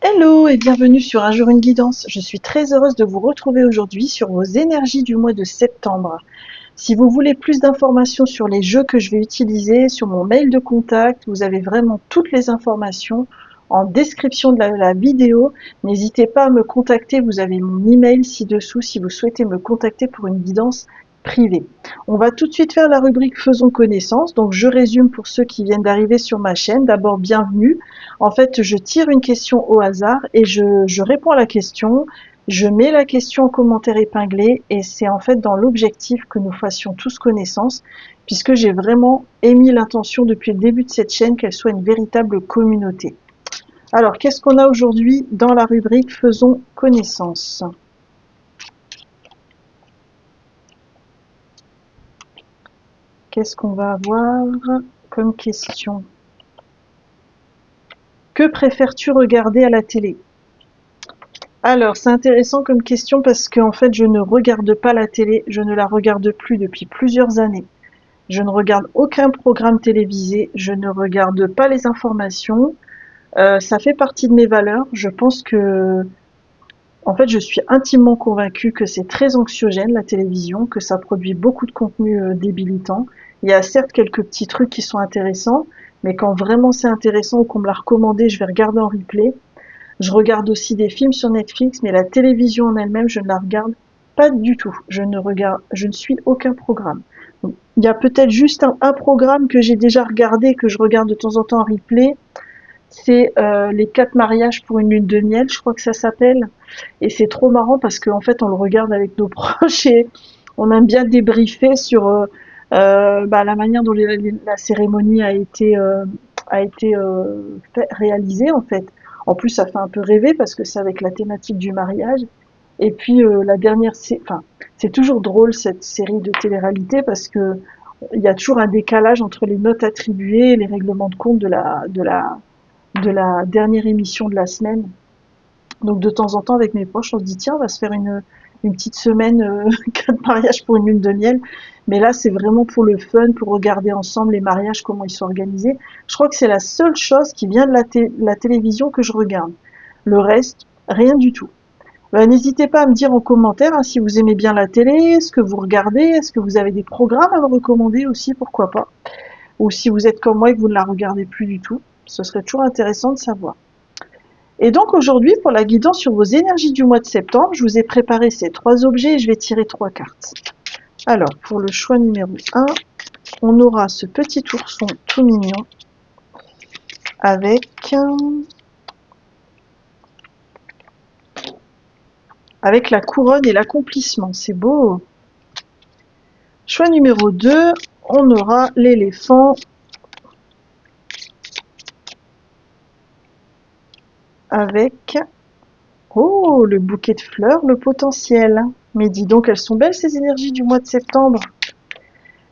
Hello et bienvenue sur Un jour une guidance. Je suis très heureuse de vous retrouver aujourd'hui sur vos énergies du mois de septembre. Si vous voulez plus d'informations sur les jeux que je vais utiliser, sur mon mail de contact, vous avez vraiment toutes les informations en description de la vidéo. N'hésitez pas à me contacter, vous avez mon email ci-dessous si vous souhaitez me contacter pour une guidance privée. On va tout de suite faire la rubrique Faisons connaissance. Donc je résume pour ceux qui viennent d'arriver sur ma chaîne. D'abord, bienvenue. En fait, je tire une question au hasard et je réponds à la question. Je mets la question en commentaire épinglé et c'est en fait dans l'objectif que nous fassions tous connaissance, puisque j'ai vraiment émis l'intention depuis le début de cette chaîne qu'elle soit une véritable communauté. Alors, qu'est-ce qu'on a aujourd'hui dans la rubrique Faisons connaissance? Qu'est-ce qu'on va avoir comme question? Que préfères-tu regarder à la télé? Alors, c'est intéressant comme question parce qu'en fait, je ne regarde pas la télé, je ne la regarde plus depuis plusieurs années. Je ne regarde aucun programme télévisé, je ne regarde pas les informations. Ça fait partie de mes valeurs. Je pense que, en fait, je suis intimement convaincue que c'est très anxiogène la télévision, que ça produit beaucoup de contenu débilitant. Il y a certes quelques petits trucs qui sont intéressants, mais quand vraiment c'est intéressant ou qu'on me l'a recommandé, je vais regarder en replay. Je regarde aussi des films sur Netflix, mais la télévision en elle-même, je ne la regarde pas du tout. Je ne suis aucun programme. Donc, il y a peut-être juste un programme que j'ai déjà regardé, que je regarde de temps en temps en replay. C'est les 4 mariages pour une lune de miel, je crois que ça s'appelle. Et c'est trop marrant parce qu'en fait, on le regarde avec nos proches et on aime bien débriefer sur la manière dont la cérémonie a été réalisée en fait. En plus, ça fait un peu rêver parce que c'est avec la thématique du mariage. Et puis la dernière, c'est toujours drôle cette série de télé-réalité parce que il y a toujours un décalage entre les notes attribuées et les règlements de compte de la dernière émission de la semaine. Donc de temps en temps, avec mes proches, on se dit tiens, on va se faire une petite semaine de mariage pour une lune de miel. Mais là, c'est vraiment pour le fun, pour regarder ensemble les mariages, comment ils sont organisés. Je crois que c'est la seule chose qui vient de la télévision que je regarde. Le reste, rien du tout. N'hésitez pas à me dire en commentaire si vous aimez bien la télé, ce que vous regardez, est-ce que vous avez des programmes à me recommander aussi, pourquoi pas. Ou si vous êtes comme moi et que vous ne la regardez plus du tout, ce serait toujours intéressant de savoir. Et donc aujourd'hui, pour la guidance sur vos énergies du mois de septembre, je vous ai préparé ces 3 objets et je vais tirer 3 cartes. Alors, pour le choix numéro 1, on aura ce petit ourson tout mignon avec la couronne et l'accomplissement. C'est beau. Choix numéro 2, on aura l'éléphant avec le bouquet de fleurs, le potentiel. Mais dis donc, elles sont belles ces énergies du mois de septembre.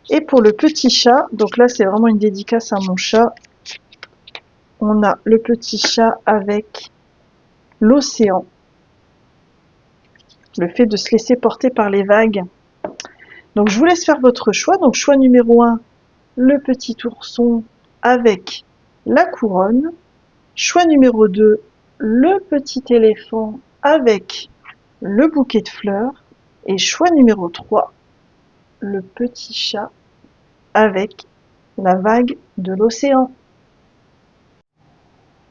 Et pour le petit chat, donc là c'est vraiment une dédicace à mon chat, on a le petit chat avec l'océan, le fait de se laisser porter par les vagues. Donc je vous laisse faire votre choix. Donc choix numéro 1, le petit ourson avec la couronne. Choix numéro 2, le petit éléphant avec le bouquet de fleurs. Et choix numéro 3, le petit chat avec la vague de l'océan.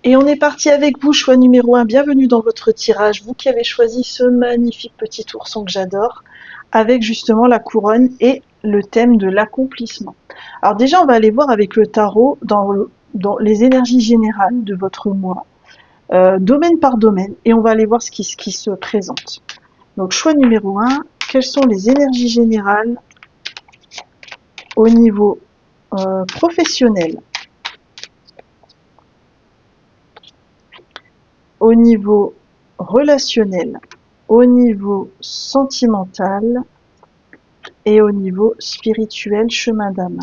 Et on est parti avec vous, choix numéro 1. Bienvenue dans votre tirage, vous qui avez choisi ce magnifique petit ourson que j'adore, avec justement la couronne et le thème de l'accomplissement. Alors déjà, on va aller voir avec le tarot dans les énergies générales de votre mois, domaine par domaine, et on va aller voir ce qui se présente. Donc choix numéro 1, quelles sont les énergies générales au niveau professionnel, au niveau relationnel, au niveau sentimental et au niveau spirituel, chemin d'âme.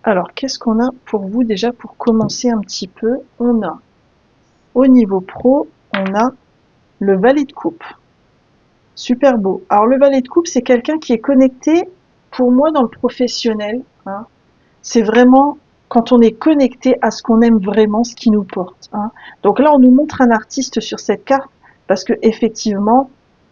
Alors, qu'est-ce qu'on a pour vous déjà pour commencer un petit peu? On a, au niveau pro, on a le valet de coupe. Super beau. Alors, le valet de coupe, c'est quelqu'un qui est connecté, pour moi, dans le professionnel. Hein. C'est vraiment quand on est connecté à ce qu'on aime vraiment, ce qui nous porte, hein. Donc là, on nous montre un artiste sur cette carte parce que effectivement,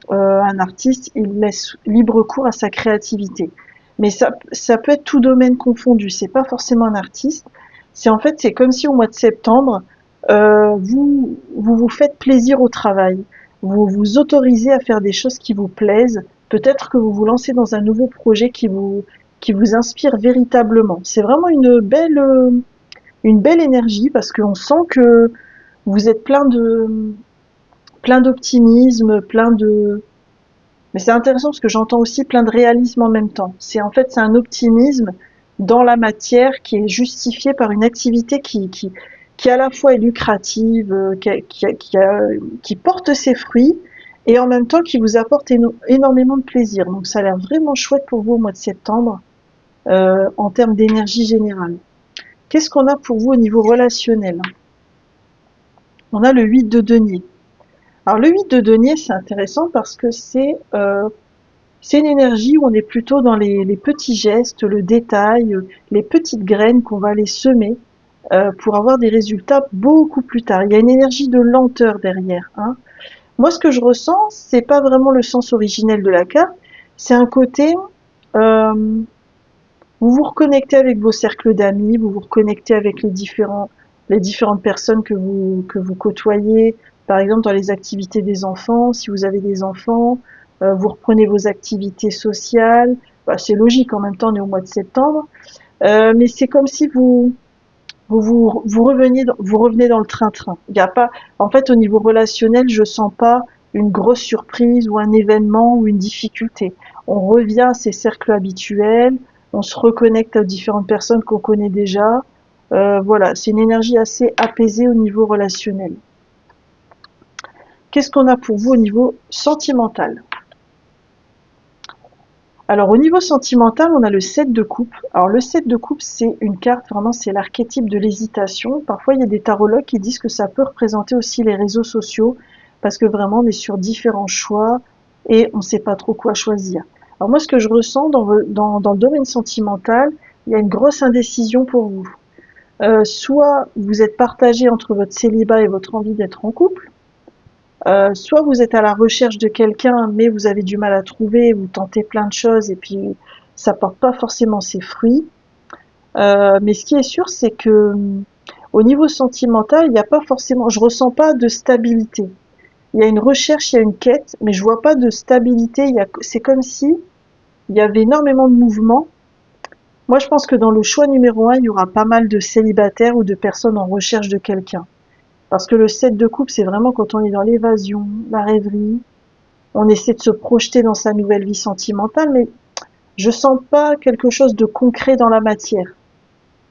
un artiste, il laisse libre cours à sa créativité. Mais ça peut être tout domaine confondu. C'est pas forcément un artiste. C'est comme si au mois de septembre, vous faites plaisir au travail. Vous vous autorisez à faire des choses qui vous plaisent. Peut-être que vous vous lancez dans un nouveau projet qui vous inspire véritablement. C'est vraiment une belle énergie parce qu'on sent que vous êtes plein d'optimisme, mais c'est intéressant parce que j'entends aussi plein de réalisme en même temps. C'est un optimisme dans la matière qui est justifié par une activité qui à la fois est lucrative, qui porte ses fruits et en même temps qui vous apporte énormément de plaisir. Donc ça a l'air vraiment chouette pour vous au mois de septembre en termes d'énergie générale. Qu'est-ce qu'on a pour vous au niveau relationnel? On a le 8 de denier. Alors le 8 de denier, c'est intéressant parce que c'est une énergie où on est plutôt dans les petits gestes, le détail, les petites graines qu'on va aller semer pour avoir des résultats beaucoup plus tard. Il y a une énergie de lenteur derrière, hein. Moi, ce que je ressens, c'est pas vraiment le sens originel de la carte, c'est un côté euh, vous vous reconnectez avec vos cercles d'amis, vous vous reconnectez avec les différentes personnes que vous côtoyez, par exemple dans les activités des enfants, si vous avez des enfants, vous reprenez vos activités sociales. Bah, c'est logique, en même temps on est au mois de septembre, mais c'est comme si vous revenez dans le train-train. Il y a pas, en fait, au niveau relationnel, je sens pas une grosse surprise ou un événement ou une difficulté. On revient à ses cercles habituels, on se reconnecte à différentes personnes qu'on connaît déjà. Voilà, c'est une énergie assez apaisée au niveau relationnel. Qu'est-ce qu'on a pour vous au niveau sentimental? Alors au niveau sentimental, on a le 7 de coupe. Alors le 7 de coupe, c'est une carte, vraiment c'est l'archétype de l'hésitation. Parfois il y a des tarologues qui disent que ça peut représenter aussi les réseaux sociaux, parce que vraiment on est sur différents choix et on ne sait pas trop quoi choisir. Alors moi ce que je ressens dans le domaine sentimental, il y a une grosse indécision pour vous. Soit vous êtes partagé entre votre célibat et votre envie d'être en couple, soit vous êtes à la recherche de quelqu'un, mais vous avez du mal à trouver, vous tentez plein de choses et puis ça porte pas forcément ses fruits. Mais ce qui est sûr, c'est que au niveau sentimental, il n'y a pas forcément, je ressens pas de stabilité. Il y a une recherche, il y a une quête, mais je vois pas de stabilité. C'est comme si il y avait énormément de mouvements. Moi, je pense que dans le choix numéro 1, il y aura pas mal de célibataires ou de personnes en recherche de quelqu'un. Parce que le 7 de coupe, c'est vraiment quand on est dans l'évasion, la rêverie, on essaie de se projeter dans sa nouvelle vie sentimentale, mais je sens pas quelque chose de concret dans la matière.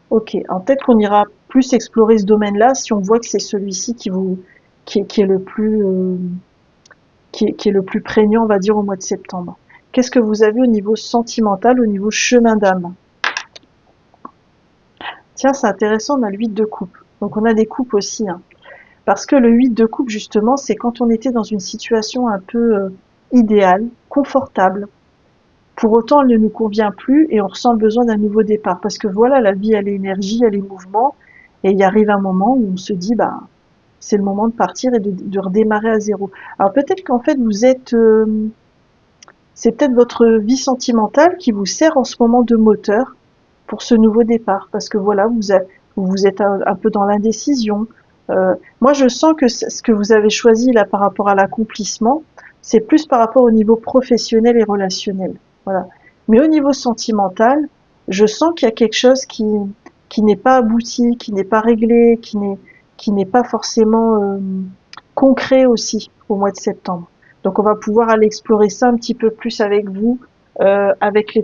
Ok, alors peut-être qu'on ira plus explorer ce domaine-là si on voit que c'est celui-ci qui est le plus, qui est le plus prégnant, on va dire, au mois de septembre. Qu'est-ce que vous avez au niveau sentimental, au niveau chemin d'âme? Tiens, c'est intéressant, on a le 8 de coupe. Donc on a des coupes aussi, hein. Parce que le 8 de coupe, justement, c'est quand on était dans une situation un peu idéale, confortable. Pour autant, elle ne nous convient plus et on ressent le besoin d'un nouveau départ. Parce que voilà, la vie, elle est énergie, elle est mouvement. Et il arrive un moment où on se dit, bah, c'est le moment de partir et de redémarrer à zéro. Alors peut-être qu'en fait, c'est peut-être votre vie sentimentale qui vous sert en ce moment de moteur pour ce nouveau départ. Parce que voilà, vous êtes un peu dans l'indécision. Moi, je sens que ce que vous avez choisi là par rapport à l'accomplissement, c'est plus par rapport au niveau professionnel et relationnel. Voilà. Mais au niveau sentimental, je sens qu'il y a quelque chose qui n'est pas abouti, qui n'est pas réglé, qui n'est pas forcément concret aussi au mois de septembre. Donc on va pouvoir aller explorer ça un petit peu plus avec vous, avec le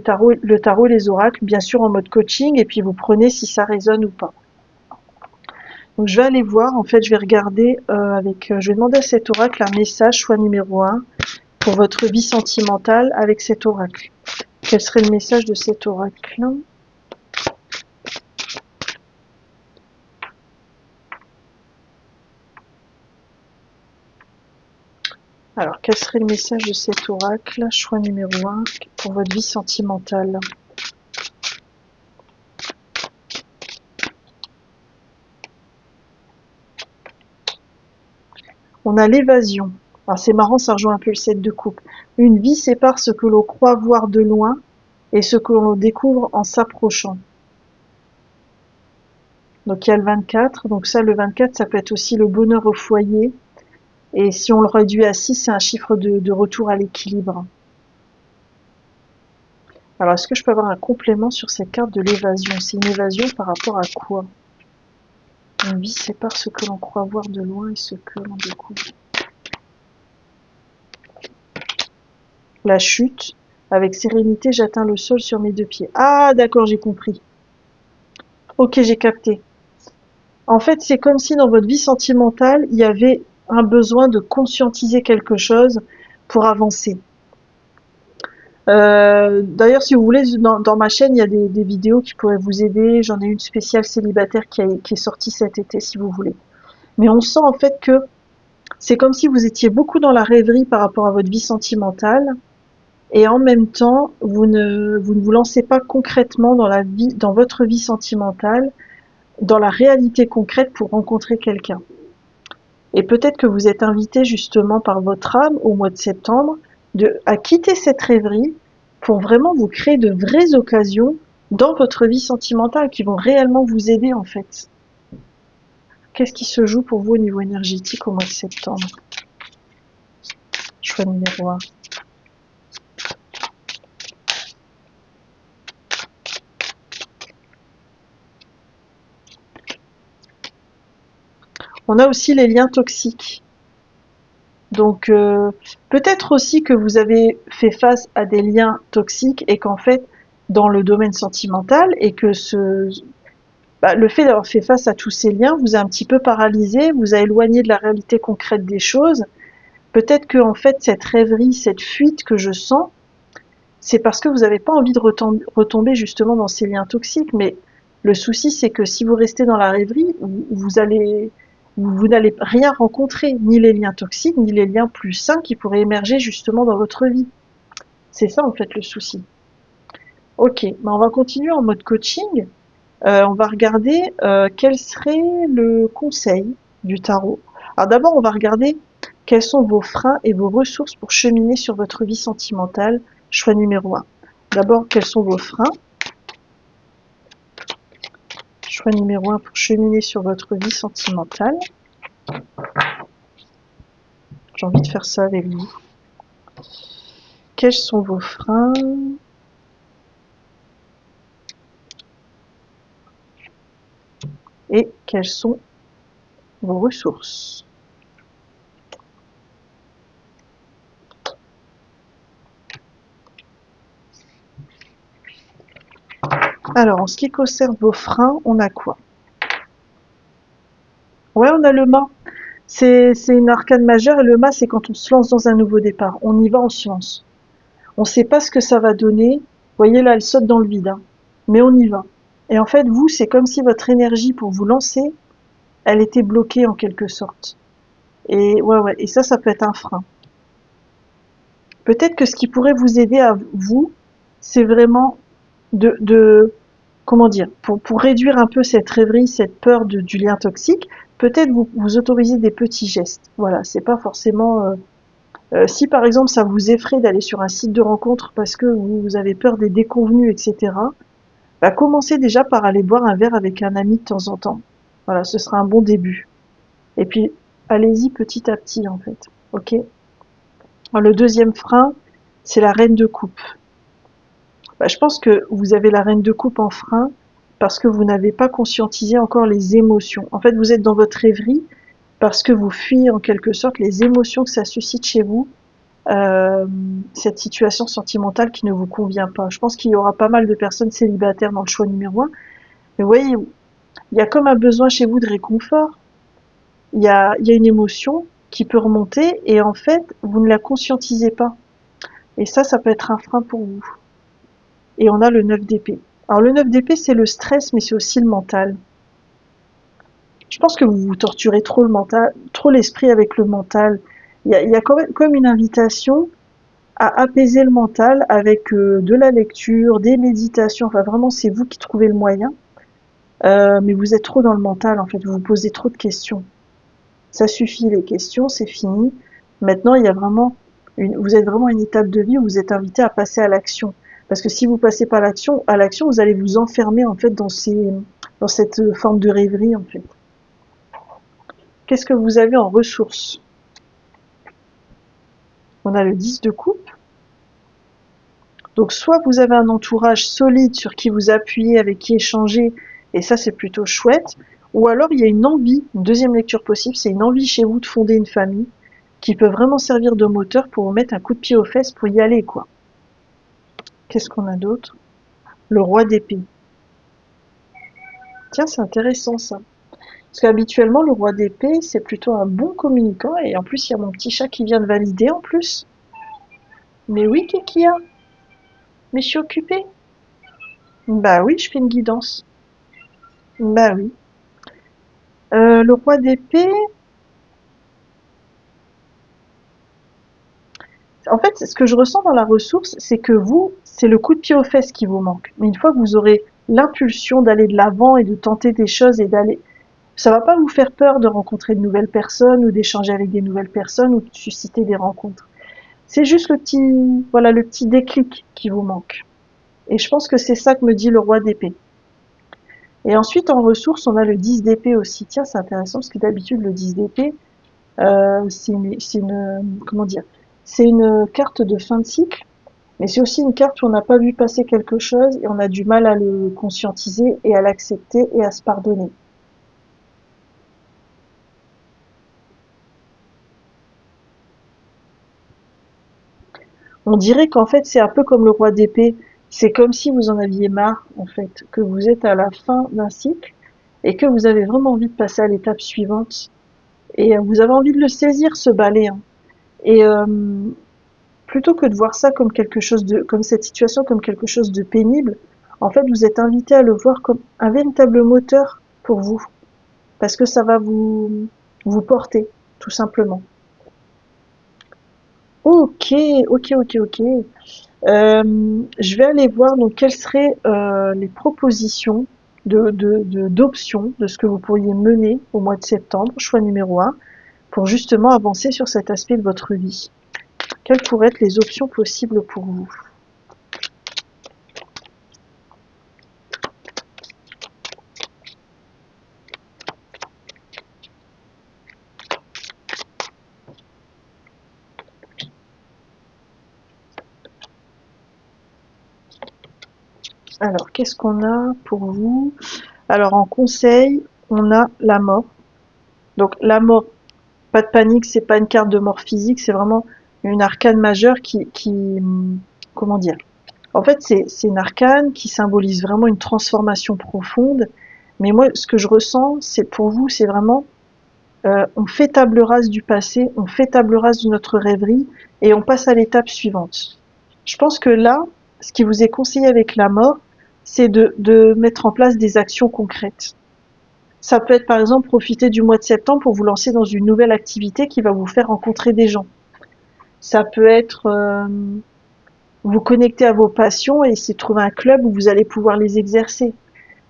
tarot et les oracles, bien sûr en mode coaching, et puis vous prenez si ça résonne ou pas. Donc je vais aller voir, en fait je vais regarder je vais demander à cet oracle un message, choix numéro 1, pour votre vie sentimentale avec cet oracle. Quel serait le message de cet oracle? Alors, quel serait le message de cet oracle, choix numéro 1, pour votre vie sentimentale? On a l'évasion. Alors c'est marrant, ça rejoint un peu le 7 de coupe. Une vie sépare ce que l'on croit voir de loin et ce que l'on découvre en s'approchant. Donc il y a le 24. Donc ça, le 24, ça peut être aussi le bonheur au foyer. Et si on le réduit à 6, c'est un chiffre de retour à l'équilibre. Alors, est-ce que je peux avoir un complément sur cette carte de l'évasion? C'est une évasion par rapport à quoi? Une vie sépare ce que l'on croit voir de loin et ce que l'on découvre. La chute. Avec sérénité, j'atteins le sol sur mes deux pieds. Ah, d'accord, j'ai compris. Ok, j'ai capté. En fait, c'est comme si dans votre vie sentimentale, il y avait un besoin de conscientiser quelque chose pour avancer. D'ailleurs, si vous voulez, dans ma chaîne, il y a des vidéos qui pourraient vous aider. J'en ai une spéciale célibataire qui est sortie cet été, si vous voulez. Mais on sent en fait que c'est comme si vous étiez beaucoup dans la rêverie par rapport à votre vie sentimentale, et en même temps, vous ne vous lancez pas concrètement dans votre vie sentimentale, dans la réalité concrète pour rencontrer quelqu'un. Et peut-être que vous êtes invité justement par votre âme au mois de septembre à quitter cette rêverie pour vraiment vous créer de vraies occasions dans votre vie sentimentale qui vont réellement vous aider en fait. Qu'est-ce qui se joue pour vous au niveau énergétique au mois de septembre? Choix numéro 1. On a aussi les liens toxiques. Donc peut-être aussi que vous avez fait face à des liens toxiques et qu'en fait, dans le domaine sentimental, et que le fait d'avoir fait face à tous ces liens vous a un petit peu paralysé, vous a éloigné de la réalité concrète des choses. Peut-être que en fait, cette rêverie, cette fuite que je sens, c'est parce que vous n'avez pas envie de retomber justement dans ces liens toxiques. Mais le souci, c'est que si vous restez dans la rêverie, vous n'allez rien rencontrer, ni les liens toxiques, ni les liens plus sains qui pourraient émerger justement dans votre vie. C'est ça en fait le souci. Ok, on va continuer en mode coaching. On va regarder quel serait le conseil du tarot. Alors d'abord, on va regarder quels sont vos freins et vos ressources pour cheminer sur votre vie sentimentale. Choix numéro 1. D'abord, quels sont vos freins? Choix numéro 1 pour cheminer sur votre vie sentimentale. J'ai envie de faire ça avec vous. Quels sont vos freins? Et quelles sont vos ressources? Alors, en ce qui concerne vos freins, on a quoi? Ouais, on a le mât. C'est une arcane majeure et le mât, c'est quand on se lance dans un nouveau départ. On y va, on se lance. On ne sait pas ce que ça va donner. Vous voyez là, elle saute dans le vide, hein. Mais on y va. Et en fait, vous, c'est comme si votre énergie pour vous lancer, elle était bloquée en quelque sorte. Et ouais, et ça peut être un frein. Peut-être que ce qui pourrait vous aider à vous, c'est vraiment comment dire, pour réduire un peu cette rêverie, cette peur du lien toxique, peut-être vous autoriser des petits gestes. Voilà, c'est pas forcément si par exemple ça vous effraie d'aller sur un site de rencontre parce que vous avez peur des déconvenus, etc., bah commencez déjà par aller boire un verre avec un ami de temps en temps. Voilà, ce sera un bon début. Et puis, allez-y petit à petit, en fait. Ok? Alors, le deuxième frein, c'est la reine de coupe. Bah, je pense que vous avez la reine de coupe en frein parce que vous n'avez pas conscientisé encore les émotions. En fait, vous êtes dans votre rêverie parce que vous fuyez en quelque sorte les émotions que ça suscite chez vous, cette situation sentimentale qui ne vous convient pas. Je pense qu'il y aura pas mal de personnes célibataires dans le choix numéro 1. Mais vous voyez, il y a comme un besoin chez vous de réconfort. Il y a une émotion qui peut remonter et en fait, vous ne la conscientisez pas. Et ça peut être un frein pour vous. Et on a le 9 d'épée. Alors le 9 d'épée, c'est le stress, mais c'est aussi le mental. Je pense que vous vous torturez trop le mental, trop l'esprit avec le mental. Il y a quand même comme une invitation à apaiser le mental avec de la lecture, des méditations. Enfin vraiment, c'est vous qui trouvez le moyen. Mais vous êtes trop dans le mental, en fait. Vous vous posez trop de questions. Ça suffit les questions, c'est fini. Maintenant, il y a vraiment vous êtes vraiment à une étape de vie où vous êtes invité à passer à l'action. Parce que si vous passez pas à l'action, vous allez vous enfermer en fait dans cette forme de rêverie en fait. Qu'est-ce que vous avez en ressources? On a le 10 de coupe. Donc soit vous avez un entourage solide sur qui vous appuyez, avec qui échanger, et ça c'est plutôt chouette, ou alors il y a une envie, une deuxième lecture possible, c'est une envie chez vous de fonder une famille, qui peut vraiment servir de moteur pour vous mettre un coup de pied aux fesses pour y aller, quoi. Qu'est-ce qu'on a d'autre? Le roi d'épée. Tiens, c'est intéressant ça. Parce qu'habituellement, le roi d'épée, c'est plutôt un bon communicant, et en plus, il y a mon petit chat qui vient de valider en plus. Mais oui, qu'est-ce qu'il y a? Mais je suis occupée. Bah oui, je fais une guidance. Bah oui. Le roi d'épée, en fait, ce que je ressens dans la ressource, c'est que vous, c'est le coup de pied aux fesses qui vous manque. Mais une fois que vous aurez l'impulsion d'aller de l'avant et de tenter des choses et d'aller, ça va pas vous faire peur de rencontrer de nouvelles personnes ou d'échanger avec des nouvelles personnes ou de susciter des rencontres. C'est juste voilà, le petit déclic qui vous manque. Et je pense que c'est ça que me dit le roi d'épée. Et ensuite, en ressources, on a le 10 d'épée aussi. Tiens, c'est intéressant parce que d'habitude, le 10 d'épée, comment dire, c'est une carte de fin de cycle, mais c'est aussi une carte où on n'a pas vu passer quelque chose et on a du mal à le conscientiser et à l'accepter et à se pardonner. On dirait qu'en fait, c'est un peu comme le roi d'épée. C'est comme si vous en aviez marre, en fait, que vous êtes à la fin d'un cycle et que vous avez vraiment envie de passer à l'étape suivante. Et vous avez envie de le saisir, ce balai, hein. Et plutôt que de voir ça comme comme cette situation comme quelque chose de pénible, en fait, vous êtes invité à le voir comme un véritable moteur pour vous, parce que ça va vous porter, tout simplement. Ok, ok. Je vais aller voir donc quelles seraient les propositions d'options de ce que vous pourriez mener au mois de septembre, choix numéro un, pour justement avancer sur cet aspect de votre vie. Quelles pourraient être les options possibles pour vous? Alors, qu'est-ce qu'on a pour vous? Alors, en conseil, on a la mort. Donc, la mort, pas de panique, c'est pas une carte de mort physique, c'est vraiment une arcane majeure comment dire? En fait, c'est une arcane qui symbolise vraiment une transformation profonde. Mais moi, ce que je ressens, c'est pour vous, c'est vraiment, on fait table rase du passé, on fait table rase de notre rêverie et on passe à l'étape suivante. Je pense que là, ce qui vous est conseillé avec la mort, c'est de mettre en place des actions concrètes. Ça peut être par exemple profiter du mois de septembre pour vous lancer dans une nouvelle activité qui va vous faire rencontrer des gens. Ça peut être vous connecter à vos passions et essayer de trouver un club où vous allez pouvoir les exercer.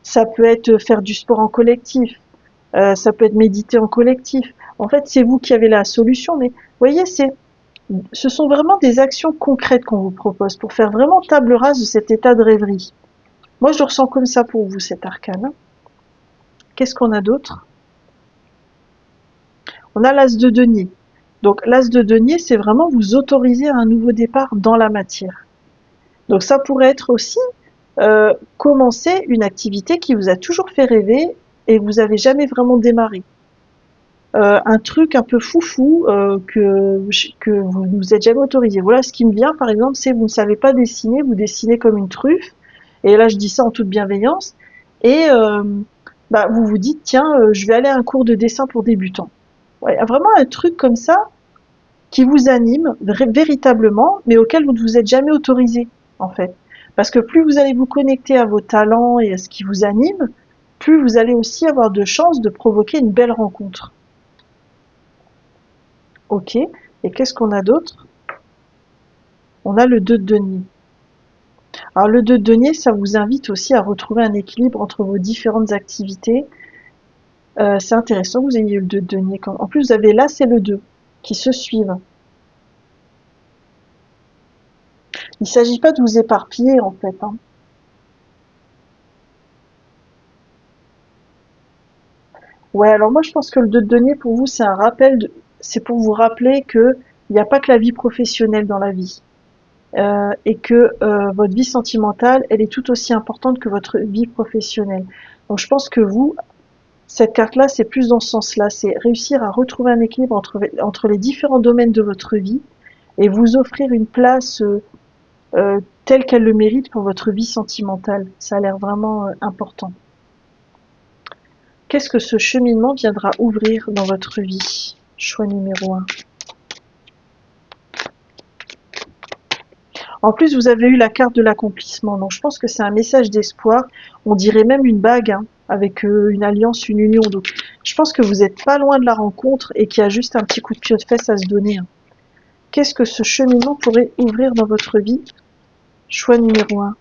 Ça peut être faire du sport en collectif. Ça peut être méditer en collectif. En fait, c'est vous qui avez la solution, mais vous voyez, ce sont vraiment des actions concrètes qu'on vous propose pour faire vraiment table rase de cet état de rêverie. Moi, je le ressens comme ça pour vous, cet arcane. Qu'est-ce qu'on a d'autre? On a l'as de denier. Donc, l'as de denier, c'est vraiment vous autoriser à un nouveau départ dans la matière. Donc, ça pourrait être aussi commencer une activité qui vous a toujours fait rêver et que vous avez jamais vraiment démarré. Un truc un peu foufou que vous ne vous êtes jamais autorisé. Voilà, ce qui me vient, par exemple, c'est vous ne savez pas dessiner, vous dessinez comme une truffe. Et là, je dis ça en toute bienveillance. Et vous vous dites, tiens, je vais aller à un cours de dessin pour débutants. Ouais, vraiment un truc comme ça qui vous anime véritablement, mais auquel vous ne vous êtes jamais autorisé, en fait. Parce que plus vous allez vous connecter à vos talents et à ce qui vous anime, plus vous allez aussi avoir de chances de provoquer une belle rencontre. Ok. Et qu'est-ce qu'on a d'autre? On a le 2 de denier. Alors le 2 de denier, ça vous invite aussi à retrouver un équilibre entre vos différentes activités C'est intéressant que vous ayez eu le 2 de denier. En plus, vous avez là, c'est le 2 qui se suivent. Il ne s'agit pas de vous éparpiller, en fait, hein. Ouais, alors moi, je pense que le 2 de denier, pour vous, c'est un rappel c'est pour vous rappeler que il n'y a pas que la vie professionnelle dans la vie. Et que votre vie sentimentale, elle est tout aussi importante que votre vie professionnelle. Donc je pense que vous, cette carte-là, c'est plus dans ce sens-là, c'est réussir à retrouver un équilibre entre les différents domaines de votre vie et vous offrir une place telle qu'elle le mérite pour votre vie sentimentale. Ça a l'air vraiment important. Qu'est-ce que ce cheminement viendra ouvrir dans votre vie? Choix numéro 1. En plus, vous avez eu la carte de l'accomplissement, donc je pense que c'est un message d'espoir. On dirait même une bague, hein, avec une alliance, une union. Donc, je pense que vous n'êtes pas loin de la rencontre et qu'il y a juste un petit coup de pied de fesses à se donner, hein. Qu'est-ce que ce cheminement pourrait ouvrir dans votre vie? Choix numéro 1.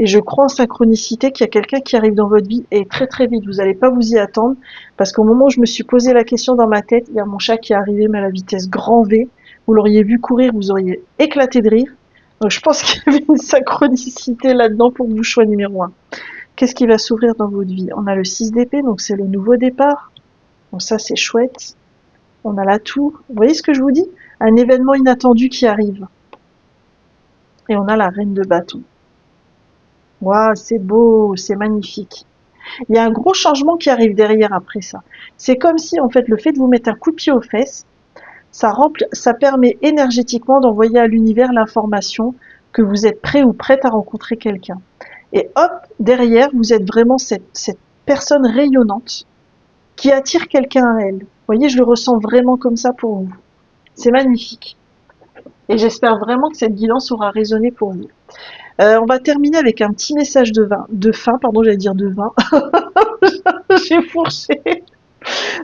Et je crois en synchronicité qu'il y a quelqu'un qui arrive dans votre vie et très très vite. Vous n'allez pas vous y attendre parce qu'au moment où je me suis posé la question dans ma tête, il y a mon chat qui est arrivé mais à la vitesse grand V. Vous l'auriez vu courir, vous auriez éclaté de rire. Donc je pense qu'il y avait une synchronicité là-dedans pour vous, choix numéro 1. Qu'est-ce qui va s'ouvrir dans votre vie? On a le 6 d'épée, donc c'est le nouveau départ. Donc ça c'est chouette. On a la tour. Vous voyez ce que je vous dis? Un événement inattendu qui arrive. Et on a la reine de bâton. Waouh, c'est beau, c'est magnifique. Il y a un gros changement qui arrive derrière après ça. C'est comme si, en fait, le fait de vous mettre un coup de pied aux fesses, ça permet énergétiquement d'envoyer à l'univers l'information que vous êtes prêt ou prête à rencontrer quelqu'un. Et hop, derrière, vous êtes vraiment cette personne rayonnante qui attire quelqu'un à elle. Vous voyez, je le ressens vraiment comme ça pour vous. C'est magnifique. Et j'espère vraiment que cette guidance aura résonné pour vous. On va terminer avec un petit message de fin, pardon, j'allais dire de vin. J'ai fourché.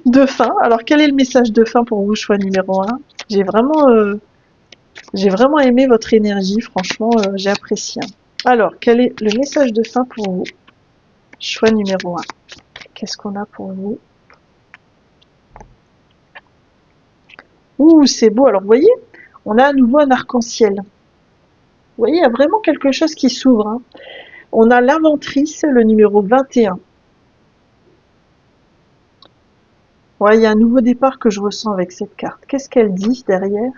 De fin. Alors, quel est le message de fin pour vous, choix numéro 1? J'ai vraiment, euh, j'ai vraiment aimé votre énergie, franchement, j'ai apprécié. Alors, quel est le message de fin pour vous, choix numéro 1? Qu'est-ce qu'on a pour vous? Ouh, c'est beau. Alors, vous voyez, on a à nouveau un arc-en-ciel. Vous voyez, il y a vraiment quelque chose qui s'ouvre, hein. On a l'inventrice, le numéro 21. Ouais, il y a un nouveau départ que je ressens avec cette carte. Qu'est-ce qu'elle dit derrière?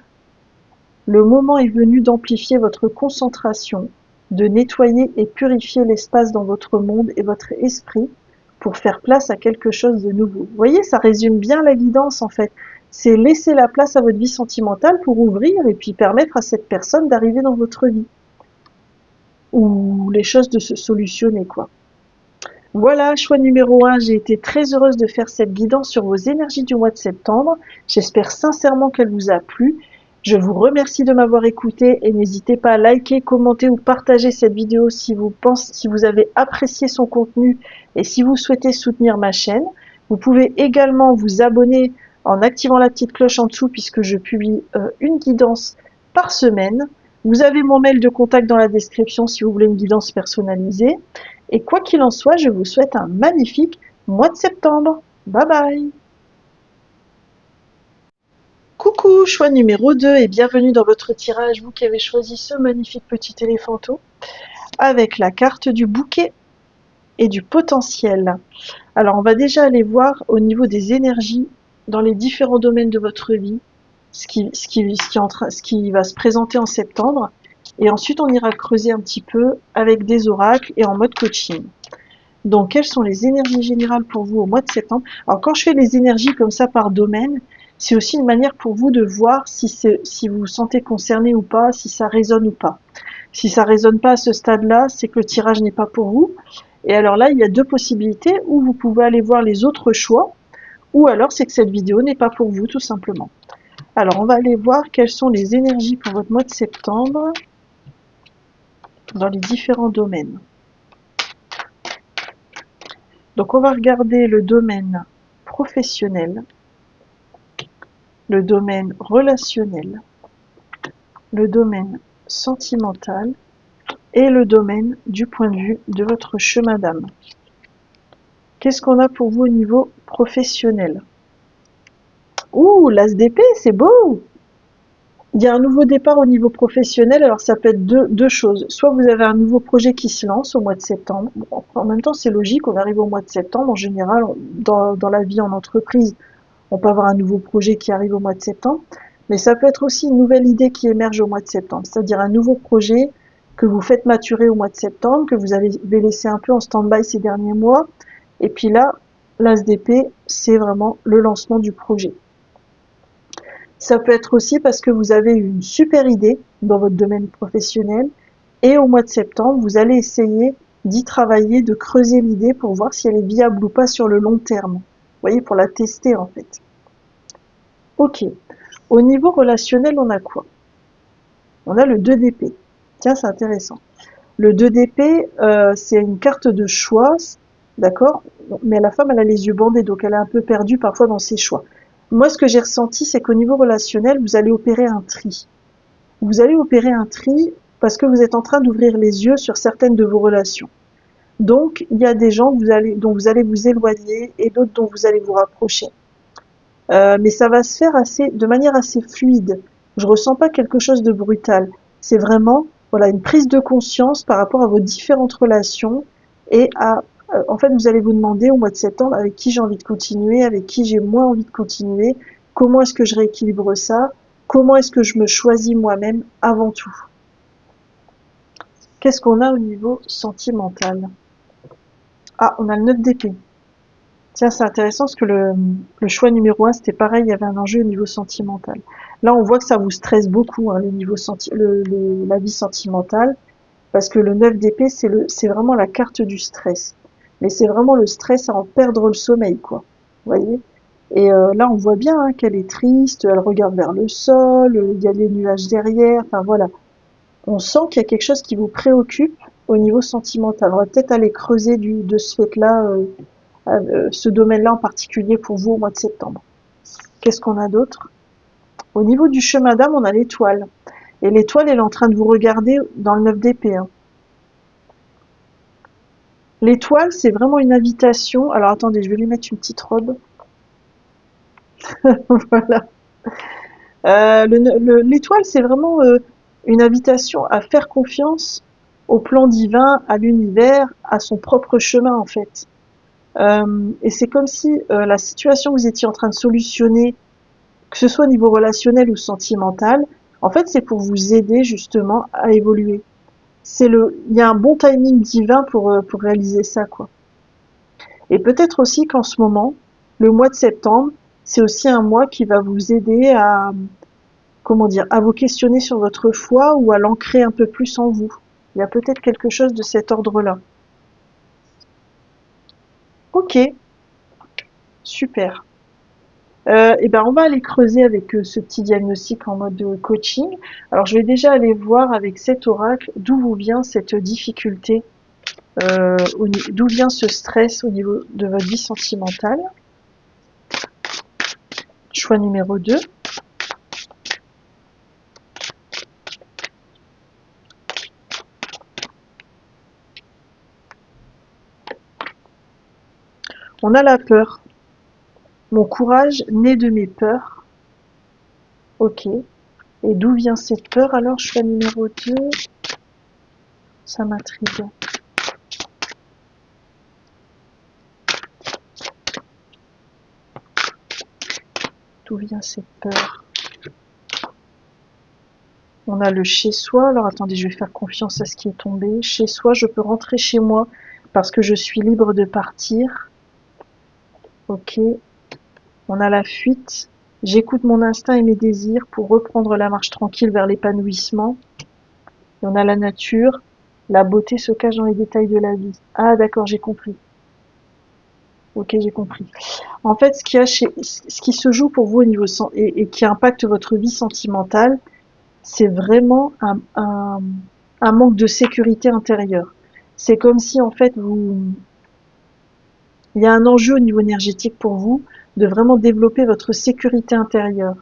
Le moment est venu d'amplifier votre concentration, de nettoyer et purifier l'espace dans votre monde et votre esprit pour faire place à quelque chose de nouveau. Vous voyez, ça résume bien la guidance en fait. C'est laisser la place à votre vie sentimentale pour ouvrir et puis permettre à cette personne d'arriver dans votre vie. Ou les choses de se solutionner, quoi. Voilà, choix numéro 1, j'ai été très heureuse de faire cette guidance sur vos énergies du mois de septembre. J'espère sincèrement qu'elle vous a plu. Je vous remercie de m'avoir écouté et n'hésitez pas à liker, commenter ou partager cette vidéo si vous avez apprécié son contenu et si vous souhaitez soutenir ma chaîne. Vous pouvez également vous abonner en activant la petite cloche en dessous puisque je publie une guidance par semaine. Vous avez mon mail de contact dans la description si vous voulez une guidance personnalisée. Et quoi qu'il en soit, je vous souhaite un magnifique mois de septembre. Bye bye! Coucou, choix numéro 2 et bienvenue dans votre tirage, vous qui avez choisi ce magnifique petit éléphanteau avec la carte du bouquet et du potentiel. Alors on va déjà aller voir au niveau des énergies dans les différents domaines de votre vie, ce qui va se présenter en septembre. Et ensuite on ira creuser un petit peu avec des oracles et en mode coaching. Donc, quelles sont les énergies générales pour vous au mois de septembre? Alors, quand je fais les énergies comme ça par domaine, c'est aussi une manière pour vous de voir si vous vous sentez concerné ou pas, si ça résonne ou pas. Si ça résonne pas à ce stade-là, c'est que le tirage n'est pas pour vous. Et alors là, il y a deux possibilités, ou vous pouvez aller voir les autres choix, ou alors c'est que cette vidéo n'est pas pour vous, tout simplement. Alors, on va aller voir quelles sont les énergies pour votre mois de septembre dans les différents domaines. Donc on va regarder le domaine professionnel, le domaine relationnel, le domaine sentimental et le domaine du point de vue de votre chemin d'âme. Qu'est-ce qu'on a pour vous au niveau professionnel? Ouh, l'as d'épée, c'est beau! Il y a un nouveau départ au niveau professionnel, alors ça peut être deux choses. Soit vous avez un nouveau projet qui se lance au mois de septembre. Bon, en même temps, c'est logique, on arrive au mois de septembre. En général, dans la vie en entreprise, on peut avoir un nouveau projet qui arrive au mois de septembre. Mais ça peut être aussi une nouvelle idée qui émerge au mois de septembre. C'est-à-dire un nouveau projet que vous faites maturer au mois de septembre, que vous avez laissé un peu en stand-by ces derniers mois. Et puis là, l'as d'épée, c'est vraiment le lancement du projet. Ça peut être aussi parce que vous avez une super idée dans votre domaine professionnel et au mois de septembre, vous allez essayer d'y travailler, de creuser l'idée pour voir si elle est viable ou pas sur le long terme. Vous voyez, pour la tester en fait. Ok. Au niveau relationnel, on a quoi? On a le 2 d'épée. Tiens, c'est intéressant. Le 2 d'épée, c'est une carte de choix, d'accord? Mais la femme, elle a les yeux bandés, donc elle est un peu perdue parfois dans ses choix. Moi, ce que j'ai ressenti, c'est qu'au niveau relationnel, vous allez opérer un tri. Vous allez opérer un tri parce que vous êtes en train d'ouvrir les yeux sur certaines de vos relations. Donc, il y a des gens dont vous allez vous éloigner et d'autres dont vous allez vous rapprocher. Mais ça va se faire de manière assez fluide. Je ressens pas quelque chose de brutal. C'est vraiment, voilà, une prise de conscience par rapport à vos différentes relations et en fait, vous allez vous demander au mois de septembre avec qui j'ai envie de continuer, avec qui j'ai moins envie de continuer, comment est-ce que je rééquilibre ça, comment est-ce que je me choisis moi-même avant tout. Qu'est-ce qu'on a au niveau sentimental? Ah, on a le 9 d'épée. Tiens, c'est intéressant parce que le choix numéro 1, c'était pareil, il y avait un enjeu au niveau sentimental. Là, on voit que ça vous stresse beaucoup, hein, la vie sentimentale, parce que le 9 d'épée, c'est vraiment la carte du stress. Mais c'est vraiment le stress à en perdre le sommeil, quoi. Vous voyez? Et là, on voit bien hein, qu'elle est triste, elle regarde vers le sol, il y a les nuages derrière, enfin voilà. On sent qu'il y a quelque chose qui vous préoccupe au niveau sentimental. On va peut-être aller creuser de ce fait-là, ce domaine-là en particulier pour vous au mois de septembre. Qu'est-ce qu'on a d'autre? Au niveau du chemin d'âme, on a l'étoile. Et l'étoile, elle est en train de vous regarder dans le 9 d'épée. Hein. L'étoile, c'est vraiment une invitation. Alors attendez, je vais lui mettre une petite robe. Voilà. L'étoile, c'est vraiment une invitation à faire confiance au plan divin, à l'univers, à son propre chemin en fait. Et c'est comme si la situation que vous étiez en train de solutionner, que ce soit au niveau relationnel ou sentimental, en fait, c'est pour vous aider justement à évoluer. Il y a un bon timing divin pour réaliser ça, quoi. Et peut-être aussi qu'en ce moment, le mois de septembre, c'est aussi un mois qui va vous aider comment dire, à vous questionner sur votre foi ou à l'ancrer un peu plus en vous. Il y a peut-être quelque chose de cet ordre-là. Ok, super. Et ben on va aller creuser avec ce petit diagnostic en mode coaching. Alors je vais déjà aller voir avec cet oracle d'où vous vient cette difficulté, d'où vient ce stress au niveau de votre vie sentimentale. Choix numéro 2. On a la peur. Mon courage naît de mes peurs. Ok. Et d'où vient cette peur alors? Choix numéro 2. Ça m'intrigue. D'où vient cette peur? On a le chez soi. Alors attendez, je vais faire confiance à ce qui est tombé. Chez soi, je peux rentrer chez moi parce que je suis libre de partir. Ok. On a la fuite. J'écoute mon instinct et mes désirs pour reprendre la marche tranquille vers l'épanouissement. Et on a la nature. La beauté se cache dans les détails de la vie. Ah d'accord, j'ai compris. Ok, j'ai compris. En fait, ce qui se joue pour vous au niveau et qui impacte votre vie sentimentale, c'est vraiment un manque de sécurité intérieure. C'est comme si en fait il y a un enjeu au niveau énergétique pour vous de vraiment développer votre sécurité intérieure.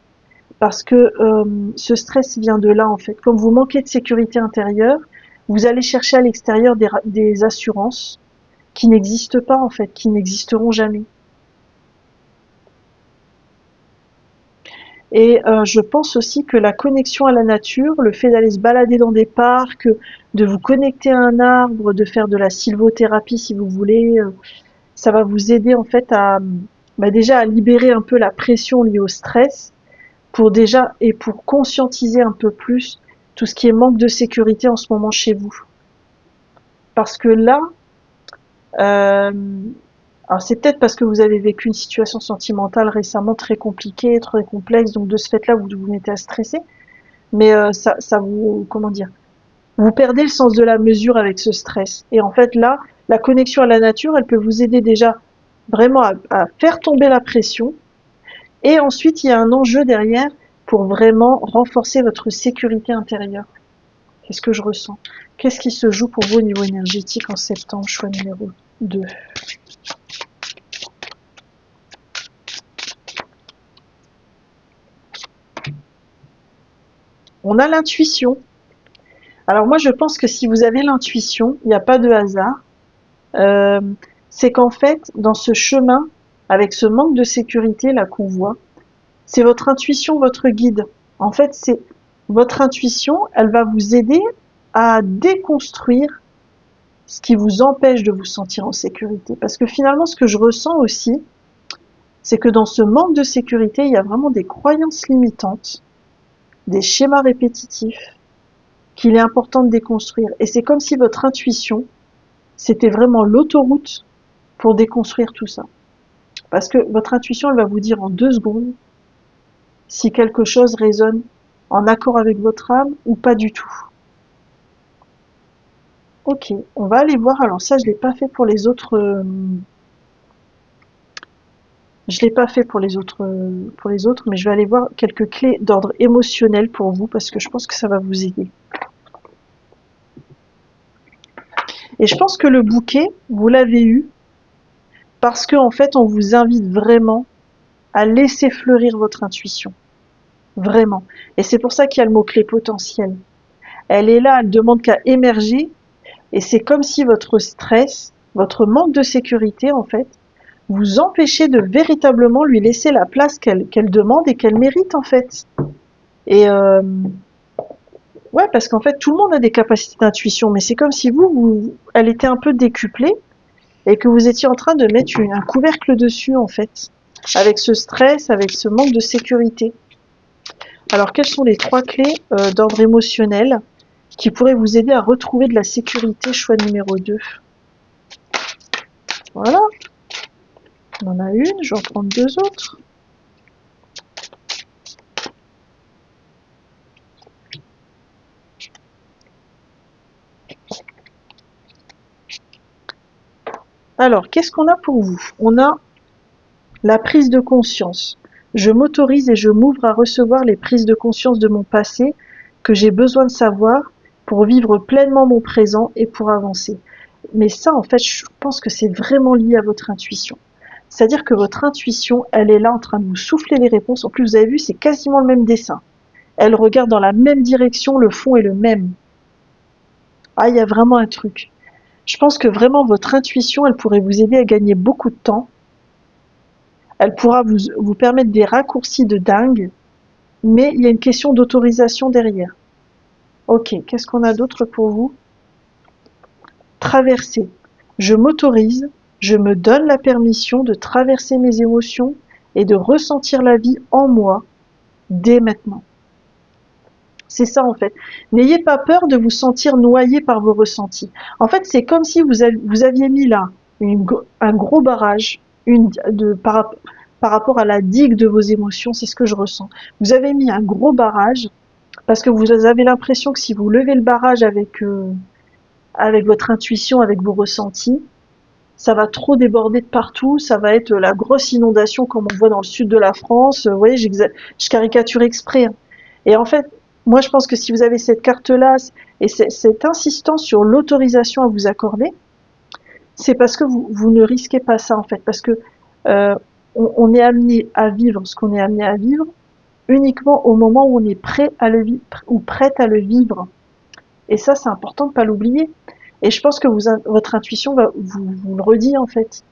Parce que ce stress vient de là en fait. Comme vous manquez de sécurité intérieure, Vous allez chercher à l'extérieur des assurances qui n'existent pas en fait, qui n'existeront jamais. Et je pense aussi que la connexion à la nature, le fait d'aller se balader dans des parcs, de vous connecter à un arbre, de faire de la sylvothérapie si vous voulez, ça va vous aider en fait à déjà à libérer un peu la pression liée au stress pour déjà et pour conscientiser un peu plus tout ce qui est manque de sécurité en ce moment chez vous. Parce que là, euh, alors c'est peut-être parce que vous avez vécu une situation sentimentale récemment très compliquée, très complexe, donc de ce fait-là vous vous mettez à stresser, mais ça vous, comment dire, vous perdez le sens de la mesure avec ce stress. Et en fait là, la connexion à la nature, elle peut vous aider déjà vraiment à faire tomber la pression. Et ensuite, il y a un enjeu derrière pour vraiment renforcer votre sécurité intérieure. Qu'est-ce que je ressens? Qu'est-ce qui se joue pour vous au niveau énergétique en septembre, choix numéro 2? On a l'intuition. Alors moi, je pense que si vous avez l'intuition, il n'y a pas de hasard. Euh, c'est qu'en fait, dans ce chemin, avec ce manque de sécurité là qu'on voit, c'est votre intuition, votre guide. En fait, c'est votre intuition, elle va vous aider à déconstruire ce qui vous empêche de vous sentir en sécurité. Parce que finalement, ce que je ressens aussi, c'est que dans ce manque de sécurité, il y a vraiment des croyances limitantes, des schémas répétitifs qu'il est important de déconstruire. Et c'est comme si votre intuition, c'était vraiment l'autoroute pour déconstruire tout ça. Parce que votre intuition, elle va vous dire en 2 secondes si quelque chose résonne en accord avec votre âme ou pas du tout. Ok, on va aller voir. Alors ça, je l'ai pas fait pour les autres. Je l'ai pas fait pour les autres, mais je vais aller voir quelques clés d'ordre émotionnel pour vous parce que je pense que ça va vous aider. Et je pense que le bouquet, vous l'avez eu parce que en fait, on vous invite vraiment à laisser fleurir votre intuition. Vraiment. Et c'est pour ça qu'il y a le mot-clé potentiel. Elle est là, elle demande qu'à émerger. Et c'est comme si votre stress, votre manque de sécurité, en fait, vous empêchez de véritablement lui laisser la place qu'elle demande et qu'elle mérite, en fait. Et ouais, parce qu'en fait, tout le monde a des capacités d'intuition, mais c'est comme si elle était un peu décuplée et que vous étiez en train de mettre un couvercle dessus, en fait, avec ce stress, avec ce manque de sécurité. Alors, quelles sont les 3 clés d'ordre émotionnel qui pourraient vous aider à retrouver de la sécurité, choix numéro 2? Voilà, on en a une, je vais en prendre 2 autres. Alors, qu'est-ce qu'on a pour vous? On a la prise de conscience. Je m'autorise et je m'ouvre à recevoir les prises de conscience de mon passé que j'ai besoin de savoir pour vivre pleinement mon présent et pour avancer. Mais ça, en fait, je pense que c'est vraiment lié à votre intuition. C'est-à-dire que votre intuition, elle est là en train de vous souffler les réponses. En plus, vous avez vu, c'est quasiment le même dessin. Elle regarde dans la même direction, le fond est le même. Ah, il y a vraiment un truc. Je pense que vraiment votre intuition, elle pourrait vous aider à gagner beaucoup de temps. Elle pourra vous permettre des raccourcis de dingue, mais il y a une question d'autorisation derrière. Ok, qu'est-ce qu'on a d'autre pour vous? Traverser. Je m'autorise, je me donne la permission de traverser mes émotions et de ressentir la vie en moi dès maintenant. C'est ça en fait. N'ayez pas peur de vous sentir noyé par vos ressentis. En fait, c'est comme si vous aviez mis là un gros barrage par rapport à la digue de vos émotions, c'est ce que je ressens. Vous avez mis un gros barrage parce que vous avez l'impression que si vous levez le barrage avec votre intuition, avec vos ressentis, ça va trop déborder de partout, ça va être la grosse inondation comme on voit dans le sud de la France. Vous voyez, je caricature exprès. Et en fait, moi je pense que si vous avez cette carte-là et cette insistance sur l'autorisation à vous accorder, c'est parce que vous ne risquez pas ça en fait, parce que on est amené à vivre ce qu'on est amené à vivre uniquement au moment où on est prêt à le vivre ou prête à le vivre. Et ça, c'est important de pas l'oublier. Et je pense que votre intuition vous le redit en fait.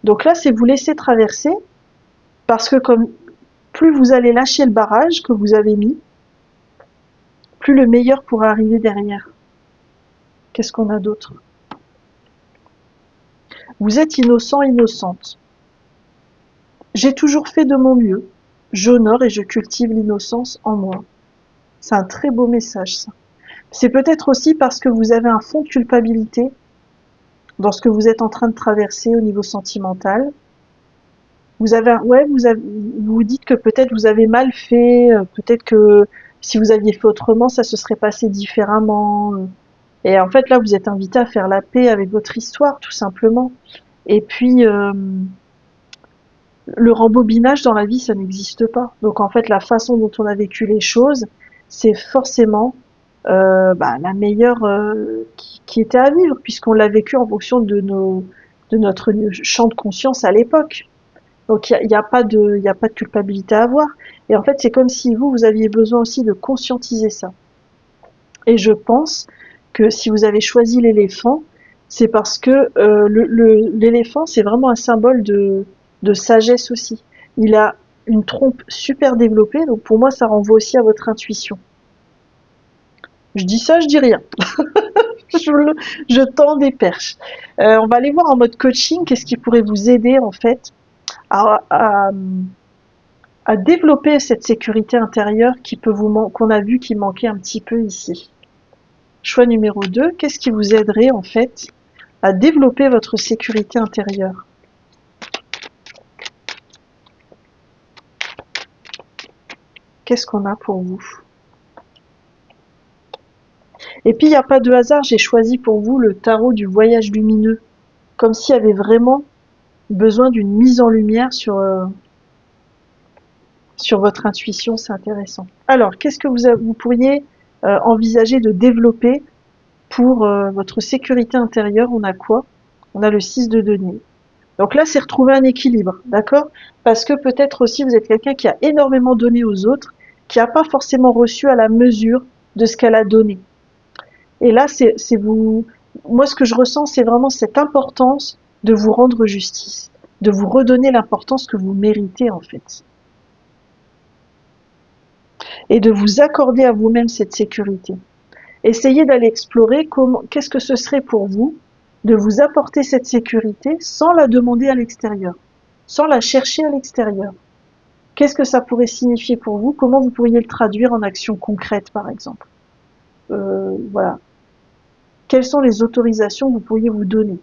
Donc là, c'est vous laisser traverser parce que comme plus vous allez lâcher le barrage que vous avez mis, plus le meilleur pourra arriver derrière. Qu'est-ce qu'on a d'autre? Vous êtes innocent, innocente. J'ai toujours fait de mon mieux. J'honore et je cultive l'innocence en moi. C'est un très beau message, ça. C'est peut-être aussi parce que vous avez un fond de culpabilité dans ce que vous êtes en train de traverser au niveau sentimental. Vous vous dites que peut-être vous avez mal fait, peut-être que si vous aviez fait autrement, ça se serait passé différemment. Et en fait, là, vous êtes invité à faire la paix avec votre histoire, tout simplement. Et puis, le rembobinage dans la vie, ça n'existe pas. Donc, en fait, la façon dont on a vécu les choses, c'est forcément la meilleure qui était à vivre, puisqu'on l'a vécu en fonction de notre champ de conscience à l'époque. Donc il y a pas de culpabilité à avoir. Et en fait, c'est comme si vous aviez besoin aussi de conscientiser ça. Et je pense que si vous avez choisi l'éléphant, c'est parce que l'éléphant, c'est vraiment un symbole de sagesse aussi. Il a une trompe super développée, donc pour moi, ça renvoie aussi à votre intuition. Je dis ça, je dis rien. je, je tends des perches. On va aller voir en mode coaching, qu'est-ce qui pourrait vous aider en fait à développer cette sécurité intérieure qu'on a vu qui manquait un petit peu ici. Choix numéro 2, qu'est-ce qui vous aiderait en fait à développer votre sécurité intérieure? Qu'est-ce qu'on a pour vous? Et puis il n'y a pas de hasard, j'ai choisi pour vous le tarot du voyage lumineux, comme s'il y avait vraiment besoin d'une mise en lumière sur votre intuition, c'est intéressant. Alors, qu'est-ce que vous pourriez envisager de développer pour votre sécurité intérieure? On a quoi? On a le 6 de denier. Donc là, c'est retrouver un équilibre, d'accord? Parce que peut-être aussi vous êtes quelqu'un qui a énormément donné aux autres, qui n'a pas forcément reçu à la mesure de ce qu'elle a donné. Et là, c'est vous. Moi, ce que je ressens, c'est vraiment cette importance de vous rendre justice, de vous redonner l'importance que vous méritez en fait, et de vous accorder à vous-même cette sécurité. Essayez d'aller explorer qu'est-ce que ce serait pour vous de vous apporter cette sécurité sans la demander à l'extérieur, sans la chercher à l'extérieur. Qu'est-ce que ça pourrait signifier pour vous? Comment vous pourriez le traduire en action concrète, par exemple? Voilà. Quelles sont les autorisations que vous pourriez vous donner?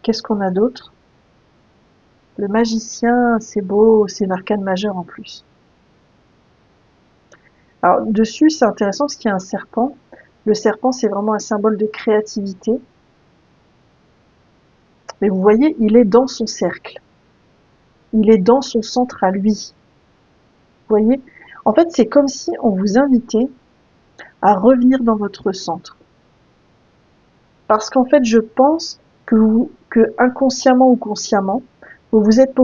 Qu'est-ce qu'on a d'autre? Le magicien, c'est beau, c'est une arcane majeure en plus. Alors, dessus, c'est intéressant parce qu'il y a un serpent. Le serpent, c'est vraiment un symbole de créativité. Mais vous voyez, il est dans son cercle. Il est dans son centre à lui. Vous voyez? En fait, c'est comme si on vous invitait à revenir dans votre centre. Parce qu'en fait, je pense que inconsciemment ou consciemment, vous vous êtes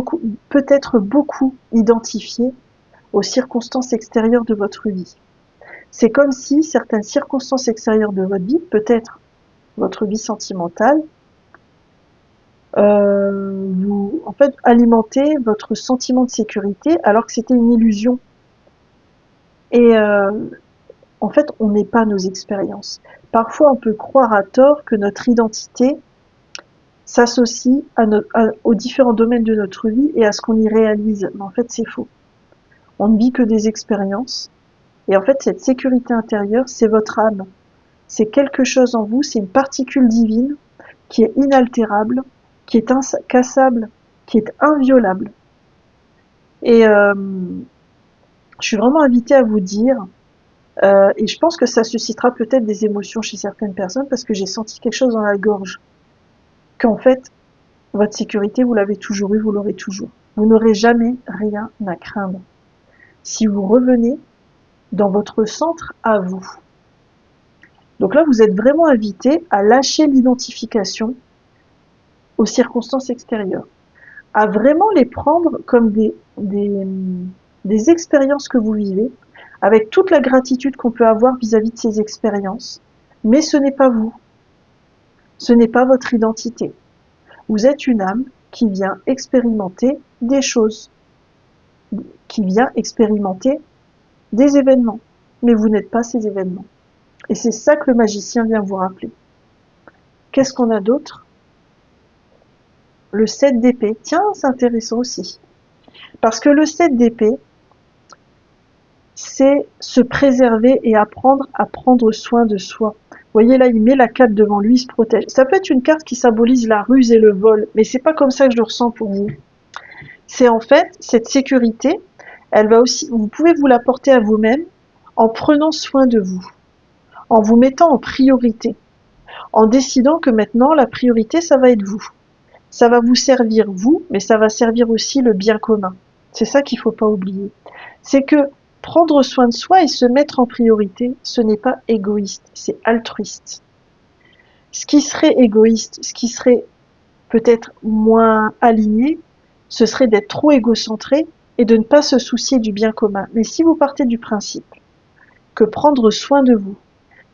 peut-être beaucoup identifié aux circonstances extérieures de votre vie. C'est comme si certaines circonstances extérieures de votre vie, peut-être votre vie sentimentale, vous en fait alimenter votre sentiment de sécurité alors que c'était une illusion. Et en fait, on n'est pas nos expériences. Parfois, on peut croire à tort que notre identité s'associe aux différents domaines de notre vie et à ce qu'on y réalise. Mais en fait, c'est faux. On ne vit que des expériences. Et en fait, cette sécurité intérieure, c'est votre âme. C'est quelque chose en vous, c'est une particule divine qui est inaltérable, qui est incassable, qui est inviolable. Et je suis vraiment invitée à vous dire, et je pense que ça suscitera peut-être des émotions chez certaines personnes parce que j'ai senti quelque chose dans la gorge, qu'en fait, votre sécurité, vous l'avez toujours eu, vous l'aurez toujours. Vous n'aurez jamais rien à craindre. Si vous revenez dans votre centre à vous. Donc là, vous êtes vraiment invité à lâcher l'identification aux circonstances extérieures, à vraiment les prendre comme des expériences que vous vivez, avec toute la gratitude qu'on peut avoir vis-à-vis de ces expériences. Mais ce n'est pas vous. Ce n'est pas votre identité. Vous êtes une âme qui vient expérimenter des choses, qui vient expérimenter des événements. Mais vous n'êtes pas ces événements. Et c'est ça que le magicien vient vous rappeler. Qu'est-ce qu'on a d'autre? Le 7 d'épée. Tiens, c'est intéressant aussi. Parce que le 7 d'épée, c'est se préserver et apprendre à prendre soin de soi. Vous voyez là, il met la carte devant lui, il se protège. Ça peut être une carte qui symbolise la ruse et le vol, mais c'est pas comme ça que je le ressens pour vous. C'est en fait, cette sécurité, elle va aussi, vous pouvez vous l'apporter à vous-même en prenant soin de vous, en vous mettant en priorité, en décidant que maintenant, la priorité, ça va être vous. Ça va vous servir vous, mais ça va servir aussi le bien commun. C'est ça qu'il faut pas oublier. C'est que prendre soin de soi et se mettre en priorité, ce n'est pas égoïste, c'est altruiste. Ce qui serait égoïste, ce qui serait peut-être moins aligné, ce serait d'être trop égocentré et de ne pas se soucier du bien commun. Mais si vous partez du principe que prendre soin de vous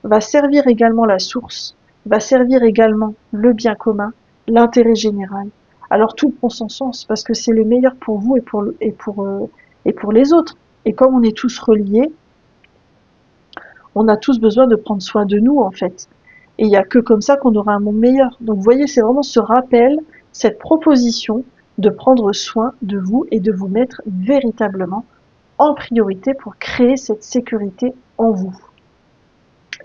va servir également la source, va servir également le bien commun, l'intérêt général, alors tout prend son sens parce que c'est le meilleur pour vous et pour les autres. Et comme on est tous reliés, on a tous besoin de prendre soin de nous en fait. Et il n'y a que comme ça qu'on aura un monde meilleur. Donc vous voyez, c'est vraiment ce rappel, cette proposition de prendre soin de vous et de vous mettre véritablement en priorité pour créer cette sécurité en vous.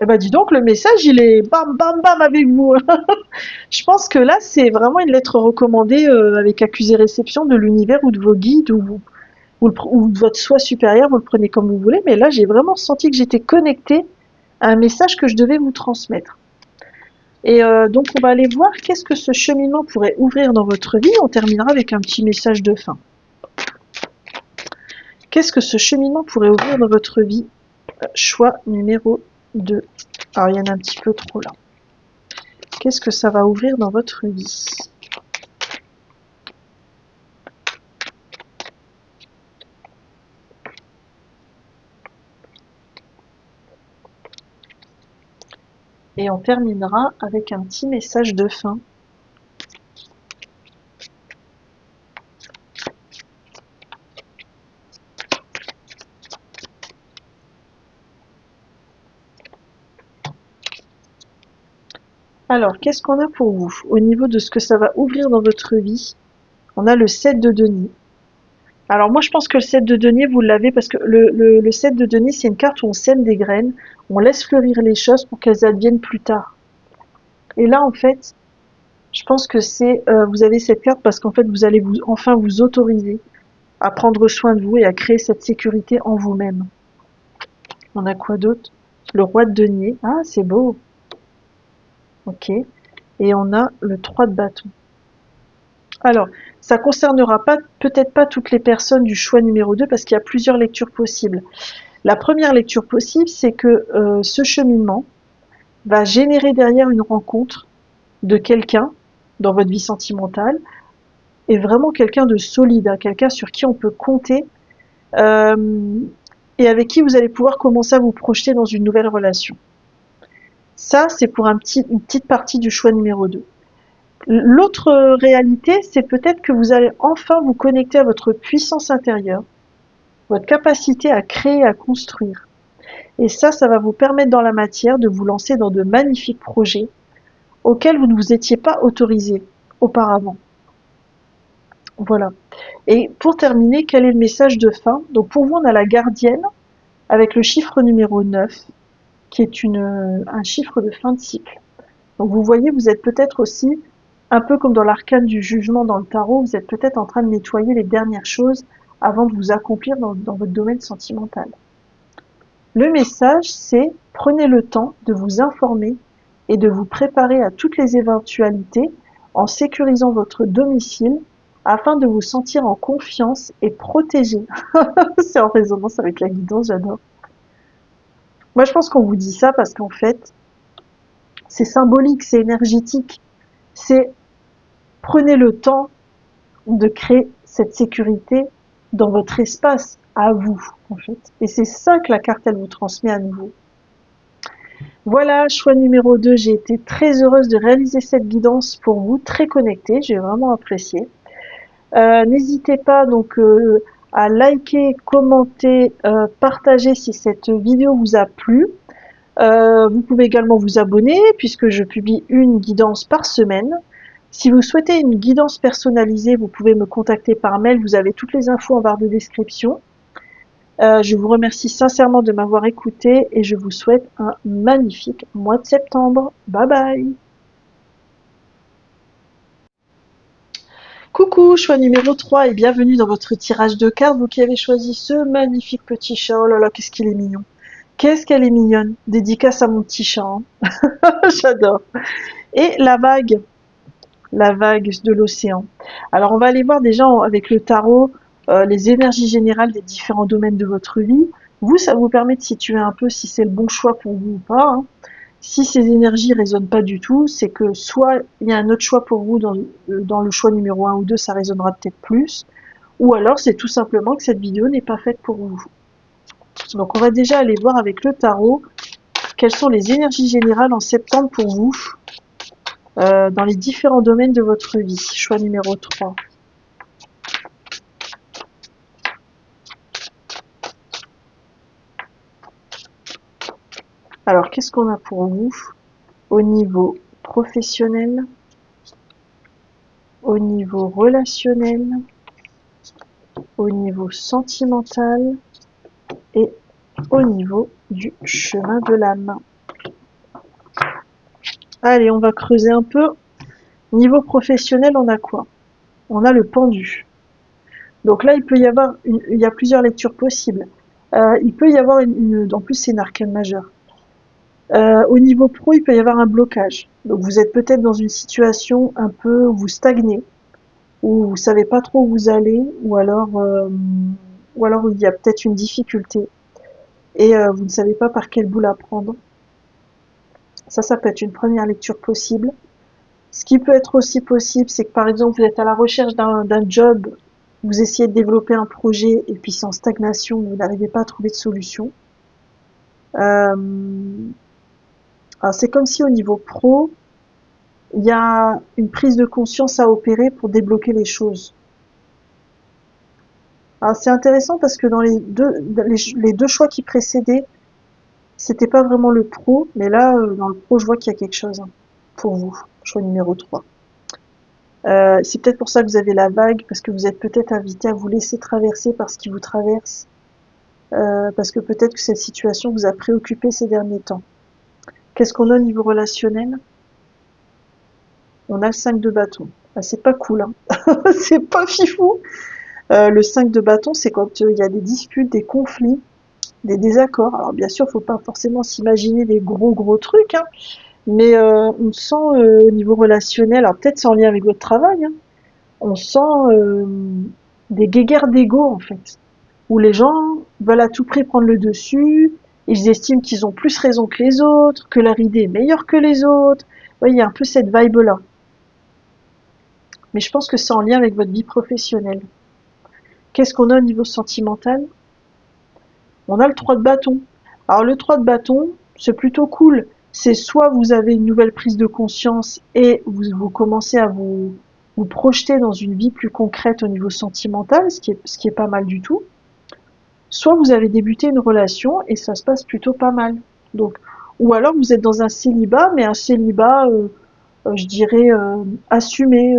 Eh ben dis donc, le message, il est bam bam bam avec vous. Je pense que là, c'est vraiment une lettre recommandée avec accusé-réception de l'univers ou de vos guides ou de votre soi supérieur, vous le prenez comme vous voulez. Mais là, j'ai vraiment senti que j'étais connectée à un message que je devais vous transmettre. Et donc, on va aller voir qu'est-ce que ce cheminement pourrait ouvrir dans votre vie. On terminera avec un petit message de fin. Qu'est-ce que ce cheminement pourrait ouvrir dans votre vie? Choix numéro 2. Alors, il y en a un petit peu trop là. Qu'est-ce que ça va ouvrir dans votre vie? Et on terminera avec un petit message de fin. Alors, qu'est-ce qu'on a pour vous? Au niveau de ce que ça va ouvrir dans votre vie, on a le 7 de denier. Alors moi, je pense que le 7 de denier, vous l'avez parce que le 7 de denier, c'est une carte où on sème des graines, on laisse fleurir les choses pour qu'elles adviennent plus tard. Et là, en fait, je pense que c'est vous avez cette carte parce qu'en fait, vous allez enfin vous autoriser à prendre soin de vous et à créer cette sécurité en vous-même. On a quoi d'autre? Le roi de denier. Ah, c'est beau. Ok. Et on a le 3 de bâton. Alors, ça concernera peut-être pas toutes les personnes du choix numéro 2 parce qu'il y a plusieurs lectures possibles. La première lecture possible, c'est que ce cheminement va générer derrière une rencontre de quelqu'un dans votre vie sentimentale et vraiment quelqu'un de solide, hein, quelqu'un sur qui on peut compter et avec qui vous allez pouvoir commencer à vous projeter dans une nouvelle relation. Ça, c'est pour une petite partie du choix numéro 2. L'autre réalité, c'est peut-être que vous allez enfin vous connecter à votre puissance intérieure, votre capacité à créer, à construire. Et ça va vous permettre dans la matière de vous lancer dans de magnifiques projets auxquels vous ne vous étiez pas autorisé auparavant. Voilà. Et pour terminer, quel est le message de fin? Donc pour vous, on a la gardienne avec le chiffre numéro 9, qui est un chiffre de fin de cycle. Donc vous voyez, vous êtes peut-être aussi, un peu comme dans l'arcane du jugement dans le tarot, vous êtes peut-être en train de nettoyer les dernières choses avant de vous accomplir dans votre domaine sentimental. Le message, c'est prenez le temps de vous informer et de vous préparer à toutes les éventualités en sécurisant votre domicile afin de vous sentir en confiance et protégé. C'est en résonance avec la guidance, j'adore. Moi, je pense qu'on vous dit ça parce qu'en fait, c'est symbolique, c'est énergétique. C'est prenez le temps de créer cette sécurité dans votre espace. à vous, en fait. Et c'est ça que la carte, elle vous transmet à nouveau. Voilà, choix numéro 2, j'ai été très heureuse de réaliser cette guidance pour vous, très connectée, j'ai vraiment apprécié. N'hésitez pas donc à liker, commenter, partager si cette vidéo vous a plu. Vous pouvez également vous abonner puisque je publie une guidance par semaine. Si vous souhaitez une guidance personnalisée, vous pouvez me contacter par mail, vous avez toutes les infos en barre de description. Je vous remercie sincèrement de m'avoir écouté et je vous souhaite un magnifique mois de septembre. Bye bye. Coucou, choix numéro 3 et bienvenue dans votre tirage de cartes, vous qui avez choisi ce magnifique petit chat. Oh là là, qu'est-ce qu'il est mignon. Qu'est-ce qu'elle est mignonne. Dédicace à mon petit chat. Hein. J'adore. Et la vague de l'océan. Alors on va aller voir déjà avec le tarot les énergies générales des différents domaines de votre vie. Vous, ça vous permet de situer un peu si c'est le bon choix pour vous ou pas. Hein. Si ces énergies résonnent pas du tout, c'est que soit il y a un autre choix pour vous dans le choix numéro 1 ou 2, ça résonnera peut-être plus, ou alors c'est tout simplement que cette vidéo n'est pas faite pour vous. Donc on va déjà aller voir avec le tarot quelles sont les énergies générales en septembre pour vous dans les différents domaines de votre vie. Choix numéro 3. Alors qu'est-ce qu'on a pour vous au niveau professionnel, au niveau relationnel, au niveau sentimental et au niveau du chemin de l'âme. Allez, on va creuser un peu. Niveau professionnel, on a quoi? On a le pendu. Donc là, il y a plusieurs lectures possibles. Il peut y avoir en plus c'est une arcane majeure. Au niveau pro, il peut y avoir un blocage. Donc vous êtes peut-être dans une situation un peu où vous stagnez, où vous savez pas trop où vous allez, ou alors il y a peut-être une difficulté et vous ne savez pas par quel bout la prendre. Ça peut être une première lecture possible. Ce qui peut être aussi possible, c'est que par exemple vous êtes à la recherche d'un job, vous essayez de développer un projet et puis c'est en stagnation, vous n'arrivez pas à trouver de solution. Alors c'est comme si au niveau pro, il y a une prise de conscience à opérer pour débloquer les choses. Alors c'est intéressant parce que dans les deux choix qui précédaient, c'était pas vraiment le pro, mais là dans le pro je vois qu'il y a quelque chose hein, pour vous. Choix numéro 3. C'est peut-être pour ça que vous avez la vague, parce que vous êtes peut-être invité à vous laisser traverser par ce qui vous traverse, parce que peut-être que cette situation vous a préoccupé ces derniers temps. Qu'est-ce qu'on a au niveau relationnel? On a le 5 de bâton. Ah, c'est pas cool, hein. C'est pas fifou. Le 5 de bâton, c'est quand il y a des disputes, des conflits, des désaccords. Alors bien sûr, faut pas forcément s'imaginer des gros trucs, hein, mais on sent au niveau relationnel, alors peut-être c'est en lien avec votre travail, hein, on sent des guéguerres d'ego en fait, où les gens veulent à tout prix prendre le dessus, ils estiment qu'ils ont plus raison que les autres, que leur idée est meilleure que les autres. Ouais, il y a un peu cette vibe-là. Mais je pense que c'est en lien avec votre vie professionnelle. Qu'est-ce qu'on a au niveau sentimental? On a le 3 de bâton. Alors le 3 de bâton, c'est plutôt cool. C'est soit vous avez une nouvelle prise de conscience et vous commencez à vous projeter dans une vie plus concrète au niveau sentimental, ce qui est pas mal du tout. Soit vous avez débuté une relation et ça se passe plutôt pas mal. Donc, ou alors vous êtes dans un célibat, mais un célibat, je dirais, assumé,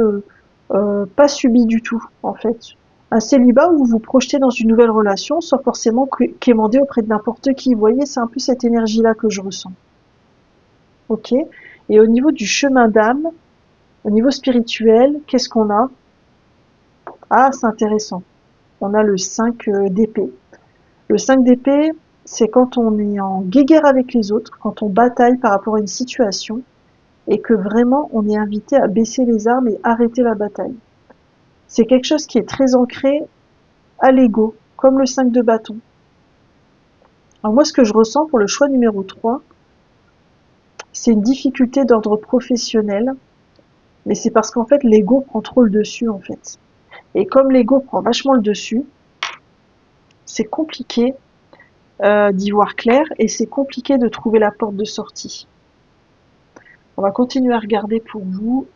pas subi du tout, en fait. Un célibat où vous vous projetez dans une nouvelle relation sans forcément quémander auprès de n'importe qui. Vous voyez, c'est un peu cette énergie-là que je ressens. Ok. Et au niveau du chemin d'âme, au niveau spirituel, qu'est-ce qu'on a? Ah, c'est intéressant. On a le 5 d'épée. Le 5 d'épée, c'est quand on est en guéguerre avec les autres, quand on bataille par rapport à une situation, et que vraiment on est invité à baisser les armes et arrêter la bataille. C'est quelque chose qui est très ancré à l'ego, comme le 5 de bâton. Alors moi, ce que je ressens pour le choix numéro 3, c'est une difficulté d'ordre professionnel, mais c'est parce qu'en fait, l'ego prend trop le dessus, en fait. Et comme l'ego prend vachement le dessus, c'est compliqué d'y voir clair et c'est compliqué de trouver la porte de sortie. On va continuer à regarder pour vous.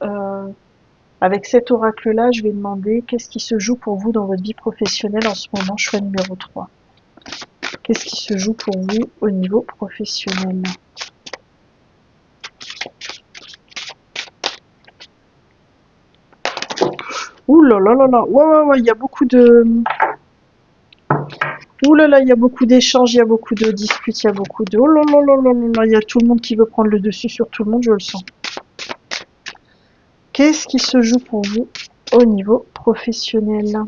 Avec cet oracle-là, je vais demander qu'est-ce qui se joue pour vous dans votre vie professionnelle en ce moment, choix numéro 3. Qu'est-ce qui se joue pour vous au niveau professionnel? Ouh là là là là, ouais, il y a beaucoup de... Ouh là là, il y a beaucoup d'échanges, il y a beaucoup de disputes, il y a beaucoup de... Oh là là là là là, il y a tout le monde qui veut prendre le dessus sur tout le monde, je le sens. Qu'est-ce qui se joue pour vous au niveau professionnel?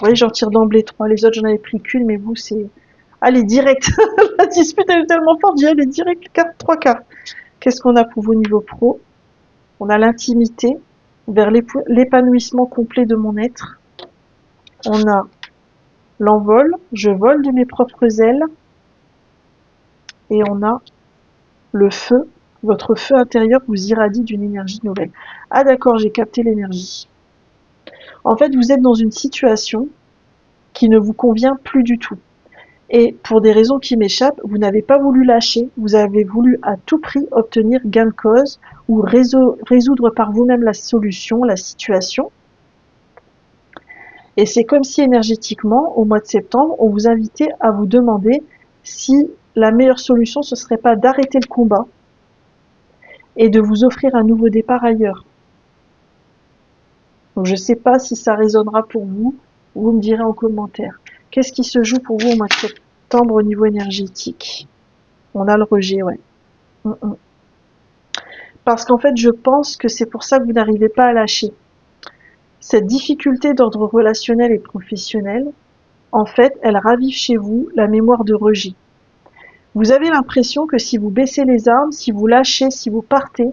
Oui, j'en tire d'emblée 3. Les autres, j'en avais pris qu'une, mais vous, c'est... Allez, direct. La dispute, elle est tellement forte, j'ai allez, direct, 4, 3 quarts. Qu'est-ce qu'on a pour vous au niveau pro? On a l'intimité, vers l'épanouissement complet de mon être. On a l'envol, je vole de mes propres ailes. Et on a le feu, votre feu intérieur vous irradie d'une énergie nouvelle. Ah d'accord, j'ai capté l'énergie. En fait, vous êtes dans une situation qui ne vous convient plus du tout. Et pour des raisons qui m'échappent, vous n'avez pas voulu lâcher, vous avez voulu à tout prix obtenir gain de cause ou résoudre par vous-même la solution, la situation. Et c'est comme si énergétiquement, au mois de septembre, on vous invitait à vous demander si la meilleure solution, ce serait pas d'arrêter le combat et de vous offrir un nouveau départ ailleurs. Donc je ne sais pas si ça résonnera pour vous, vous me direz en commentaire. Qu'est-ce qui se joue pour vous au mois de septembre au niveau énergétique? On a le rejet, ouais. Parce qu'en fait, je pense que c'est pour ça que vous n'arrivez pas à lâcher. Cette difficulté d'ordre relationnel et professionnel, en fait, elle ravive chez vous la mémoire de rejet. Vous avez l'impression que si vous baissez les armes, si vous lâchez, si vous partez,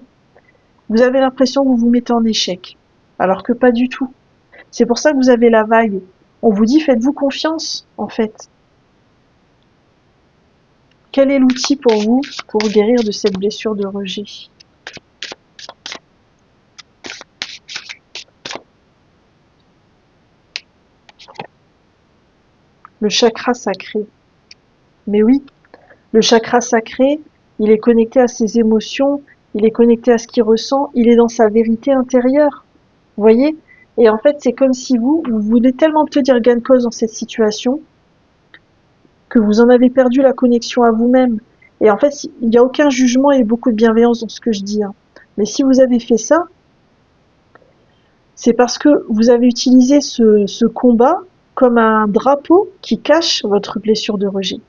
vous avez l'impression que vous vous mettez en échec. Alors que pas du tout. C'est pour ça que vous avez la vague. On vous dit faites-vous confiance, en fait. Quel est l'outil pour vous pour guérir de cette blessure de rejet? Le chakra sacré. Mais oui, le chakra sacré, il est connecté à ses émotions, il est connecté à ce qu'il ressent, il est dans sa vérité intérieure. Vous voyez? Et en fait, c'est comme si vous voulez tellement obtenir gain de cause dans cette situation que vous en avez perdu la connexion à vous-même. Et en fait, il n'y a aucun jugement et beaucoup de bienveillance dans ce que je dis. Mais si vous avez fait ça, c'est parce que vous avez utilisé ce combat comme un drapeau qui cache votre blessure de rejet.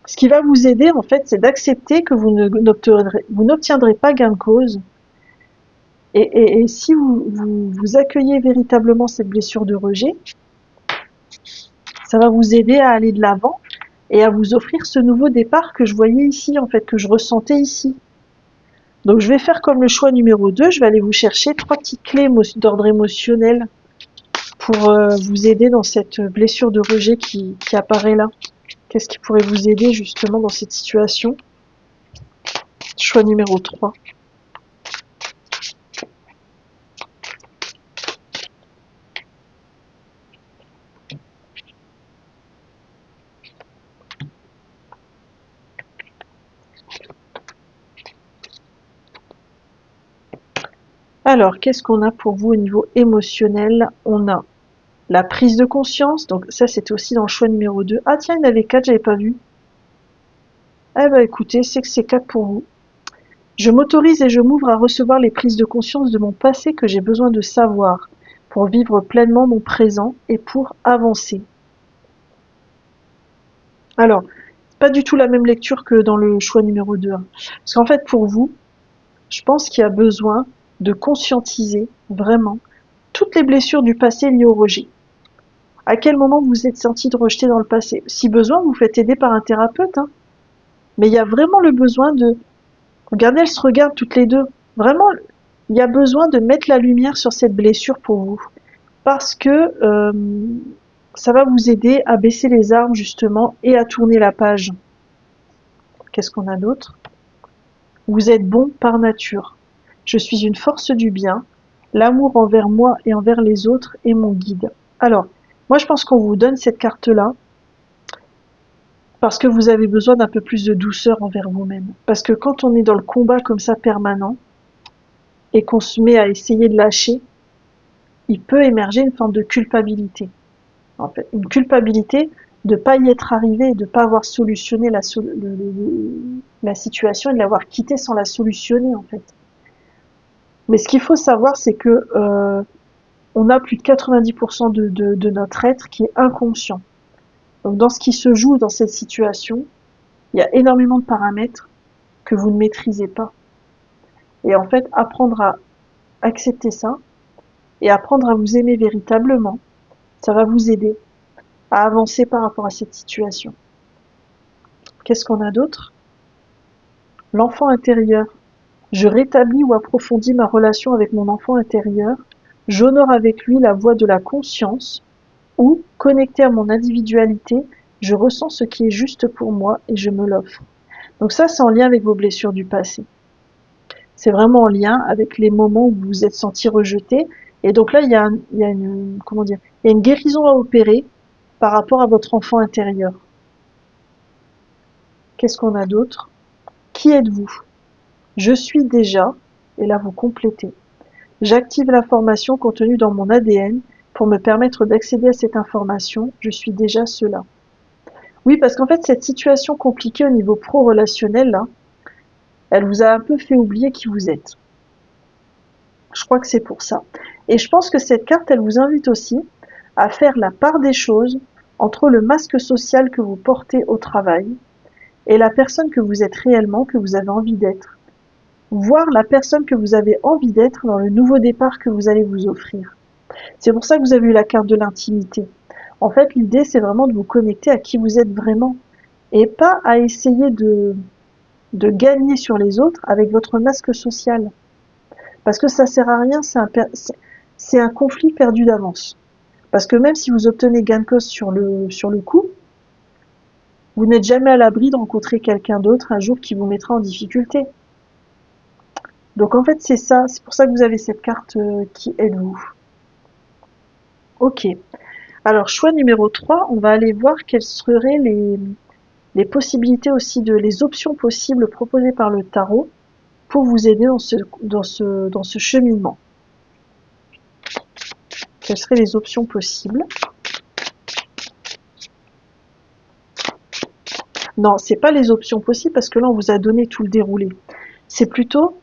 Ce qui va vous aider, en fait, c'est d'accepter que vous n'obtiendrez pas gain de cause. Et si vous accueillez véritablement cette blessure de rejet, ça va vous aider à aller de l'avant et à vous offrir ce nouveau départ que je voyais ici, en fait, que je ressentais ici. Donc je vais faire comme le choix numéro 2, je vais aller vous chercher 3 petites clés d'ordre émotionnel pour vous aider dans cette blessure de rejet qui apparaît là. Qu'est-ce qui pourrait vous aider justement dans cette situation? Choix numéro 3. Alors, qu'est-ce qu'on a pour vous au niveau émotionnel? On a la prise de conscience, donc ça c'était aussi dans le choix numéro 2. Ah tiens, il y en avait 4, j'avais pas vu. Eh ben écoutez, c'est que c'est 4 pour vous. Je m'autorise et je m'ouvre à recevoir les prises de conscience de mon passé que j'ai besoin de savoir pour vivre pleinement mon présent et pour avancer. Alors, pas du tout la même lecture que dans le choix numéro 2. Parce qu'en fait, pour vous, je pense qu'il y a besoin de conscientiser vraiment toutes les blessures du passé liées au rejet. À quel moment vous vous êtes senti de rejeter dans le passé? Si besoin, vous faites aider par un thérapeute. Mais il y a vraiment le besoin de... Regardez, elles se regardent toutes les deux. Vraiment, il y a besoin de mettre la lumière sur cette blessure pour vous. Parce que ça va vous aider à baisser les armes, justement, et à tourner la page. Qu'est-ce qu'on a d'autre? Vous êtes bon par nature. Je suis une force du bien. L'amour envers moi et envers les autres est mon guide. Alors, moi je pense qu'on vous donne cette carte-là parce que vous avez besoin d'un peu plus de douceur envers vous-même. Parce que quand on est dans le combat comme ça permanent et qu'on se met à essayer de lâcher, il peut émerger une forme de culpabilité. En fait, une culpabilité de pas y être arrivé, de pas avoir solutionné la situation et de l'avoir quitté sans la solutionner en fait. Mais ce qu'il faut savoir, c'est que on a plus de 90% de notre être qui est inconscient. Donc dans ce qui se joue dans cette situation, il y a énormément de paramètres que vous ne maîtrisez pas. Et en fait, apprendre à accepter ça et apprendre à vous aimer véritablement, ça va vous aider à avancer par rapport à cette situation. Qu'est-ce qu'on a d'autre? L'enfant intérieur. Je rétablis ou approfondis ma relation avec mon enfant intérieur. J'honore avec lui la voie de la conscience ou, connecté à mon individualité, je ressens ce qui est juste pour moi et je me l'offre. Donc ça, c'est en lien avec vos blessures du passé. C'est vraiment en lien avec les moments où vous vous êtes senti rejeté. Et donc là, il y a une, comment dire, il y a une guérison à opérer par rapport à votre enfant intérieur. Qu'est-ce qu'on a d'autre? Qui êtes-vous? Je suis déjà, et là vous complétez. J'active l'information contenue dans mon ADN pour me permettre d'accéder à cette information. Je suis déjà cela. Oui, parce qu'en fait, cette situation compliquée au niveau pro-relationnel, là, elle vous a un peu fait oublier qui vous êtes. Je crois que c'est pour ça. Et je pense que cette carte, elle vous invite aussi à faire la part des choses entre le masque social que vous portez au travail et la personne que vous êtes réellement, que vous avez envie d'être. Voir la personne que vous avez envie d'être dans le nouveau départ que vous allez vous offrir. C'est pour ça que vous avez eu la carte de l'intimité. En fait, l'idée, c'est vraiment de vous connecter à qui vous êtes vraiment et pas à essayer de gagner sur les autres avec votre masque social. Parce que ça sert à rien, c'est un conflit perdu d'avance. Parce que même si vous obtenez gain de cause sur le coup, vous n'êtes jamais à l'abri de rencontrer quelqu'un d'autre un jour qui vous mettra en difficulté. Donc en fait, c'est ça, c'est pour ça que vous avez cette carte qui êtes-vous. Ok. Alors, choix numéro 3, on va aller voir quelles seraient les possibilités aussi les options possibles proposées par le tarot pour vous aider dans ce cheminement. Quelles seraient les options possibles? Non, c'est pas les options possibles parce que là, on vous a donné tout le déroulé. C'est plutôt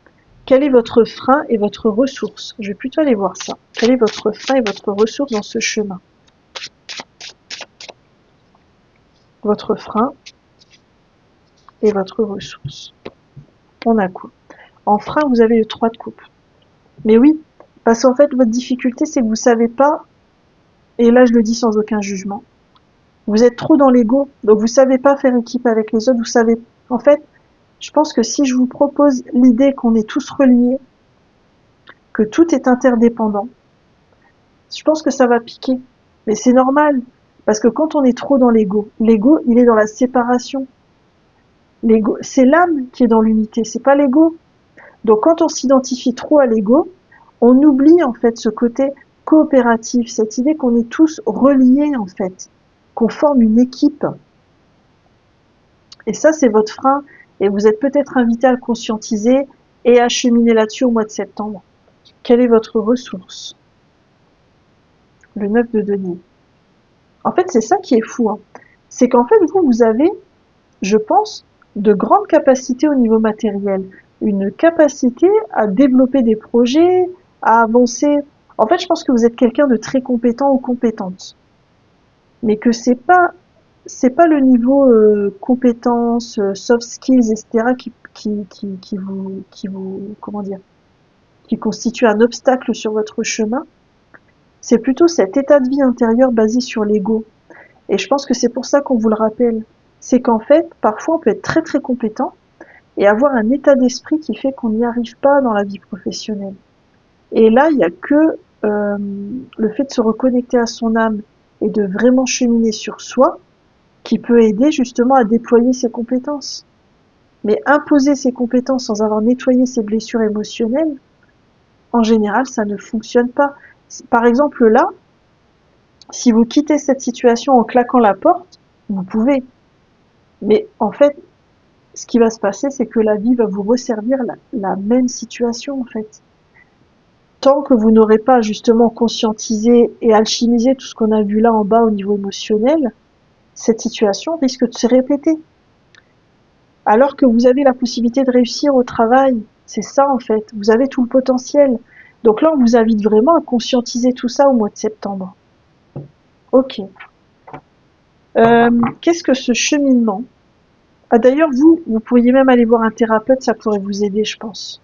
quel est votre frein et votre ressource. Je vais plutôt aller voir ça. Quel est votre frein et votre ressource dans ce chemin? Votre frein et votre ressource. On a quoi? En frein, vous avez le 3 de coupe. Mais oui, parce qu'en fait, votre difficulté, c'est que vous savez pas, et là je le dis sans aucun jugement, vous êtes trop dans l'ego, donc vous savez pas faire équipe avec les autres, vous savez, en fait, je pense que si je vous propose l'idée qu'on est tous reliés, que tout est interdépendant, je pense que ça va piquer. Mais c'est normal, parce que quand on est trop dans l'ego, il est dans la séparation. L'ego, c'est l'âme qui est dans l'unité, c'est pas l'ego. Donc quand on s'identifie trop à l'ego, on oublie en fait ce côté coopératif, cette idée qu'on est tous reliés en fait, qu'on forme une équipe. Et ça, c'est votre frein. Et vous êtes peut-être invité à le conscientiser et à cheminer là-dessus au mois de septembre. Quelle est votre ressource? Le 9 de denier. En fait, c'est ça qui est fou. Hein. C'est qu'en fait, vous avez, je pense, de grandes capacités au niveau matériel. Une capacité à développer des projets, à avancer. En fait, je pense que vous êtes quelqu'un de très compétent ou compétente. Mais que c'est pas le niveau compétences, soft skills, etc. qui vous comment dire, qui constitue un obstacle sur votre chemin. C'est plutôt cet état de vie intérieur basé sur l'ego. Et je pense que c'est pour ça qu'on vous le rappelle. C'est qu'en fait, parfois, on peut être très très compétent et avoir un état d'esprit qui fait qu'on n'y arrive pas dans la vie professionnelle. Et là, il n'y a que le fait de se reconnecter à son âme et de vraiment cheminer sur soi qui peut aider justement à déployer ses compétences. Mais imposer ses compétences sans avoir nettoyé ses blessures émotionnelles, en général, ça ne fonctionne pas. Par exemple, là, Si vous quittez cette situation en claquant la porte, vous pouvez. Mais en fait, ce qui va se passer, c'est que la vie va vous resservir la même situation, en fait. Tant que vous n'aurez pas justement conscientisé et alchimisé tout ce qu'on a vu là en bas au niveau émotionnel, cette situation risque de se répéter. Alors que vous avez la possibilité de réussir au travail, c'est ça en fait, vous avez tout le potentiel. Donc là, on vous invite vraiment à conscientiser tout ça au mois de septembre. Ok. Qu'est-ce que ce cheminement? Ah d'ailleurs, vous pourriez même aller voir un thérapeute, ça pourrait vous aider, je pense.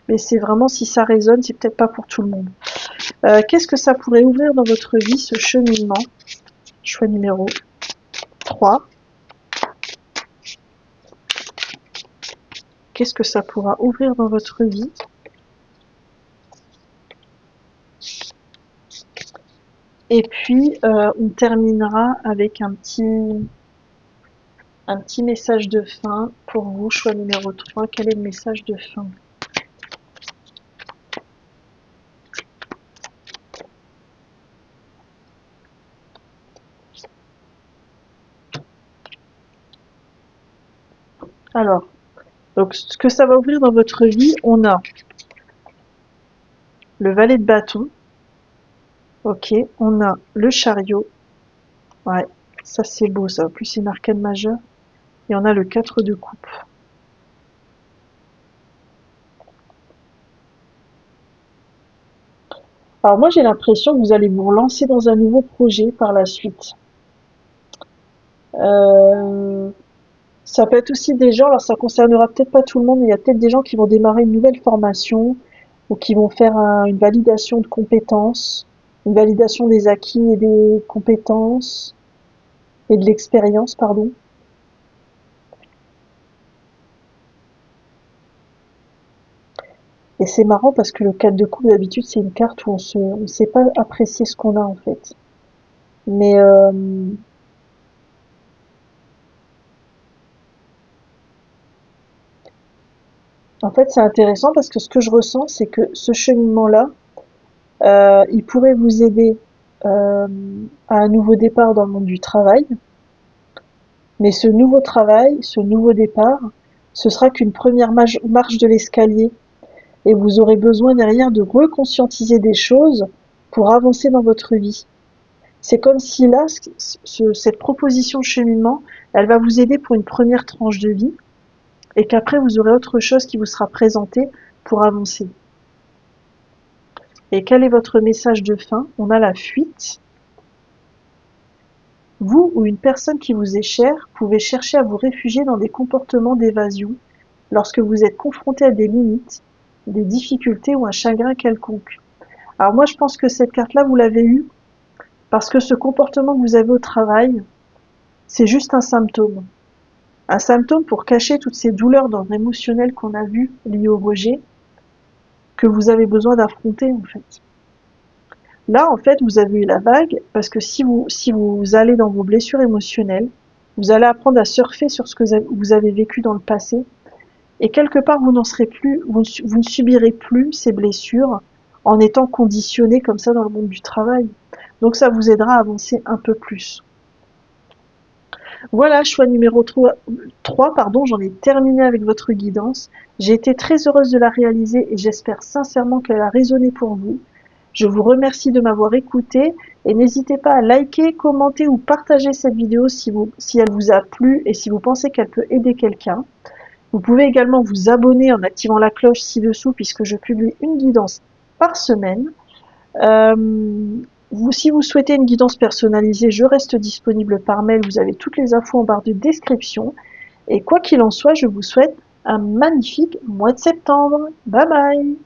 Mais c'est vraiment, si ça résonne, c'est peut-être pas pour tout le monde. Qu'est-ce que ça pourrait ouvrir dans votre vie, ce cheminement? Choix numéro 3. Qu'est-ce que ça pourra ouvrir dans votre vie? Et puis, on terminera avec un petit message de fin pour vous, choix numéro 3. Quel est le message de fin? Alors, donc ce que ça va ouvrir dans votre vie, on a le valet de bâton. Ok, on a le chariot. Ouais, ça c'est beau ça. En plus c'est une arcane majeure. Et on a le 4 de coupe. Alors moi j'ai l'impression que vous allez vous relancer dans un nouveau projet par la suite. Euh, Ça peut être aussi des gens, alors ça concernera peut-être pas tout le monde, mais il y a peut-être des gens qui vont démarrer une nouvelle formation ou qui vont faire une validation de compétences, une validation des acquis et des compétences et de l'expérience, pardon. Et c'est marrant parce que le 4 de coupe, d'habitude, c'est une carte où on sait pas apprécier ce qu'on a en fait. Mais en fait, c'est intéressant parce que ce que je ressens, c'est que ce cheminement-là, il pourrait vous aider euh, à un nouveau départ dans le monde du travail. Mais ce nouveau travail, ce nouveau départ, ce sera qu'une première marche de l'escalier et vous aurez besoin derrière de reconscientiser des choses pour avancer dans votre vie. C'est comme si là, cette proposition de cheminement, elle va vous aider pour une première tranche de vie et qu'après vous aurez autre chose qui vous sera présentée pour avancer. Et quel est votre message de fin? On a la fuite. Vous ou une personne qui vous est chère pouvez chercher à vous réfugier dans des comportements d'évasion lorsque vous êtes confronté à des limites, des difficultés ou un chagrin quelconque. Alors moi je pense que cette carte-là, vous l'avez eue parce que ce comportement que vous avez au travail, c'est juste un symptôme. Un symptôme pour cacher toutes ces douleurs d'ordre émotionnel qu'on a vues liées au rejet, que vous avez besoin d'affronter en fait. Là, en fait, vous avez eu la vague parce que si vous allez dans vos blessures émotionnelles, vous allez apprendre à surfer sur ce que vous avez vécu dans le passé et quelque part vous n'en serez plus, vous ne subirez plus ces blessures en étant conditionné comme ça dans le monde du travail. Donc ça vous aidera à avancer un peu plus. Voilà, choix numéro 3, pardon, j'en ai terminé avec votre guidance. J'ai été très heureuse de la réaliser et j'espère sincèrement qu'elle a résonné pour vous. Je vous remercie de m'avoir écouté et n'hésitez pas à liker, commenter ou partager cette vidéo si elle vous a plu et si vous pensez qu'elle peut aider quelqu'un. Vous pouvez également vous abonner en activant la cloche ci-dessous puisque je publie une guidance par semaine. Si vous souhaitez une guidance personnalisée, je reste disponible par mail. Vous avez toutes les infos en barre de description. Et quoi qu'il en soit, je vous souhaite un magnifique mois de septembre. Bye bye!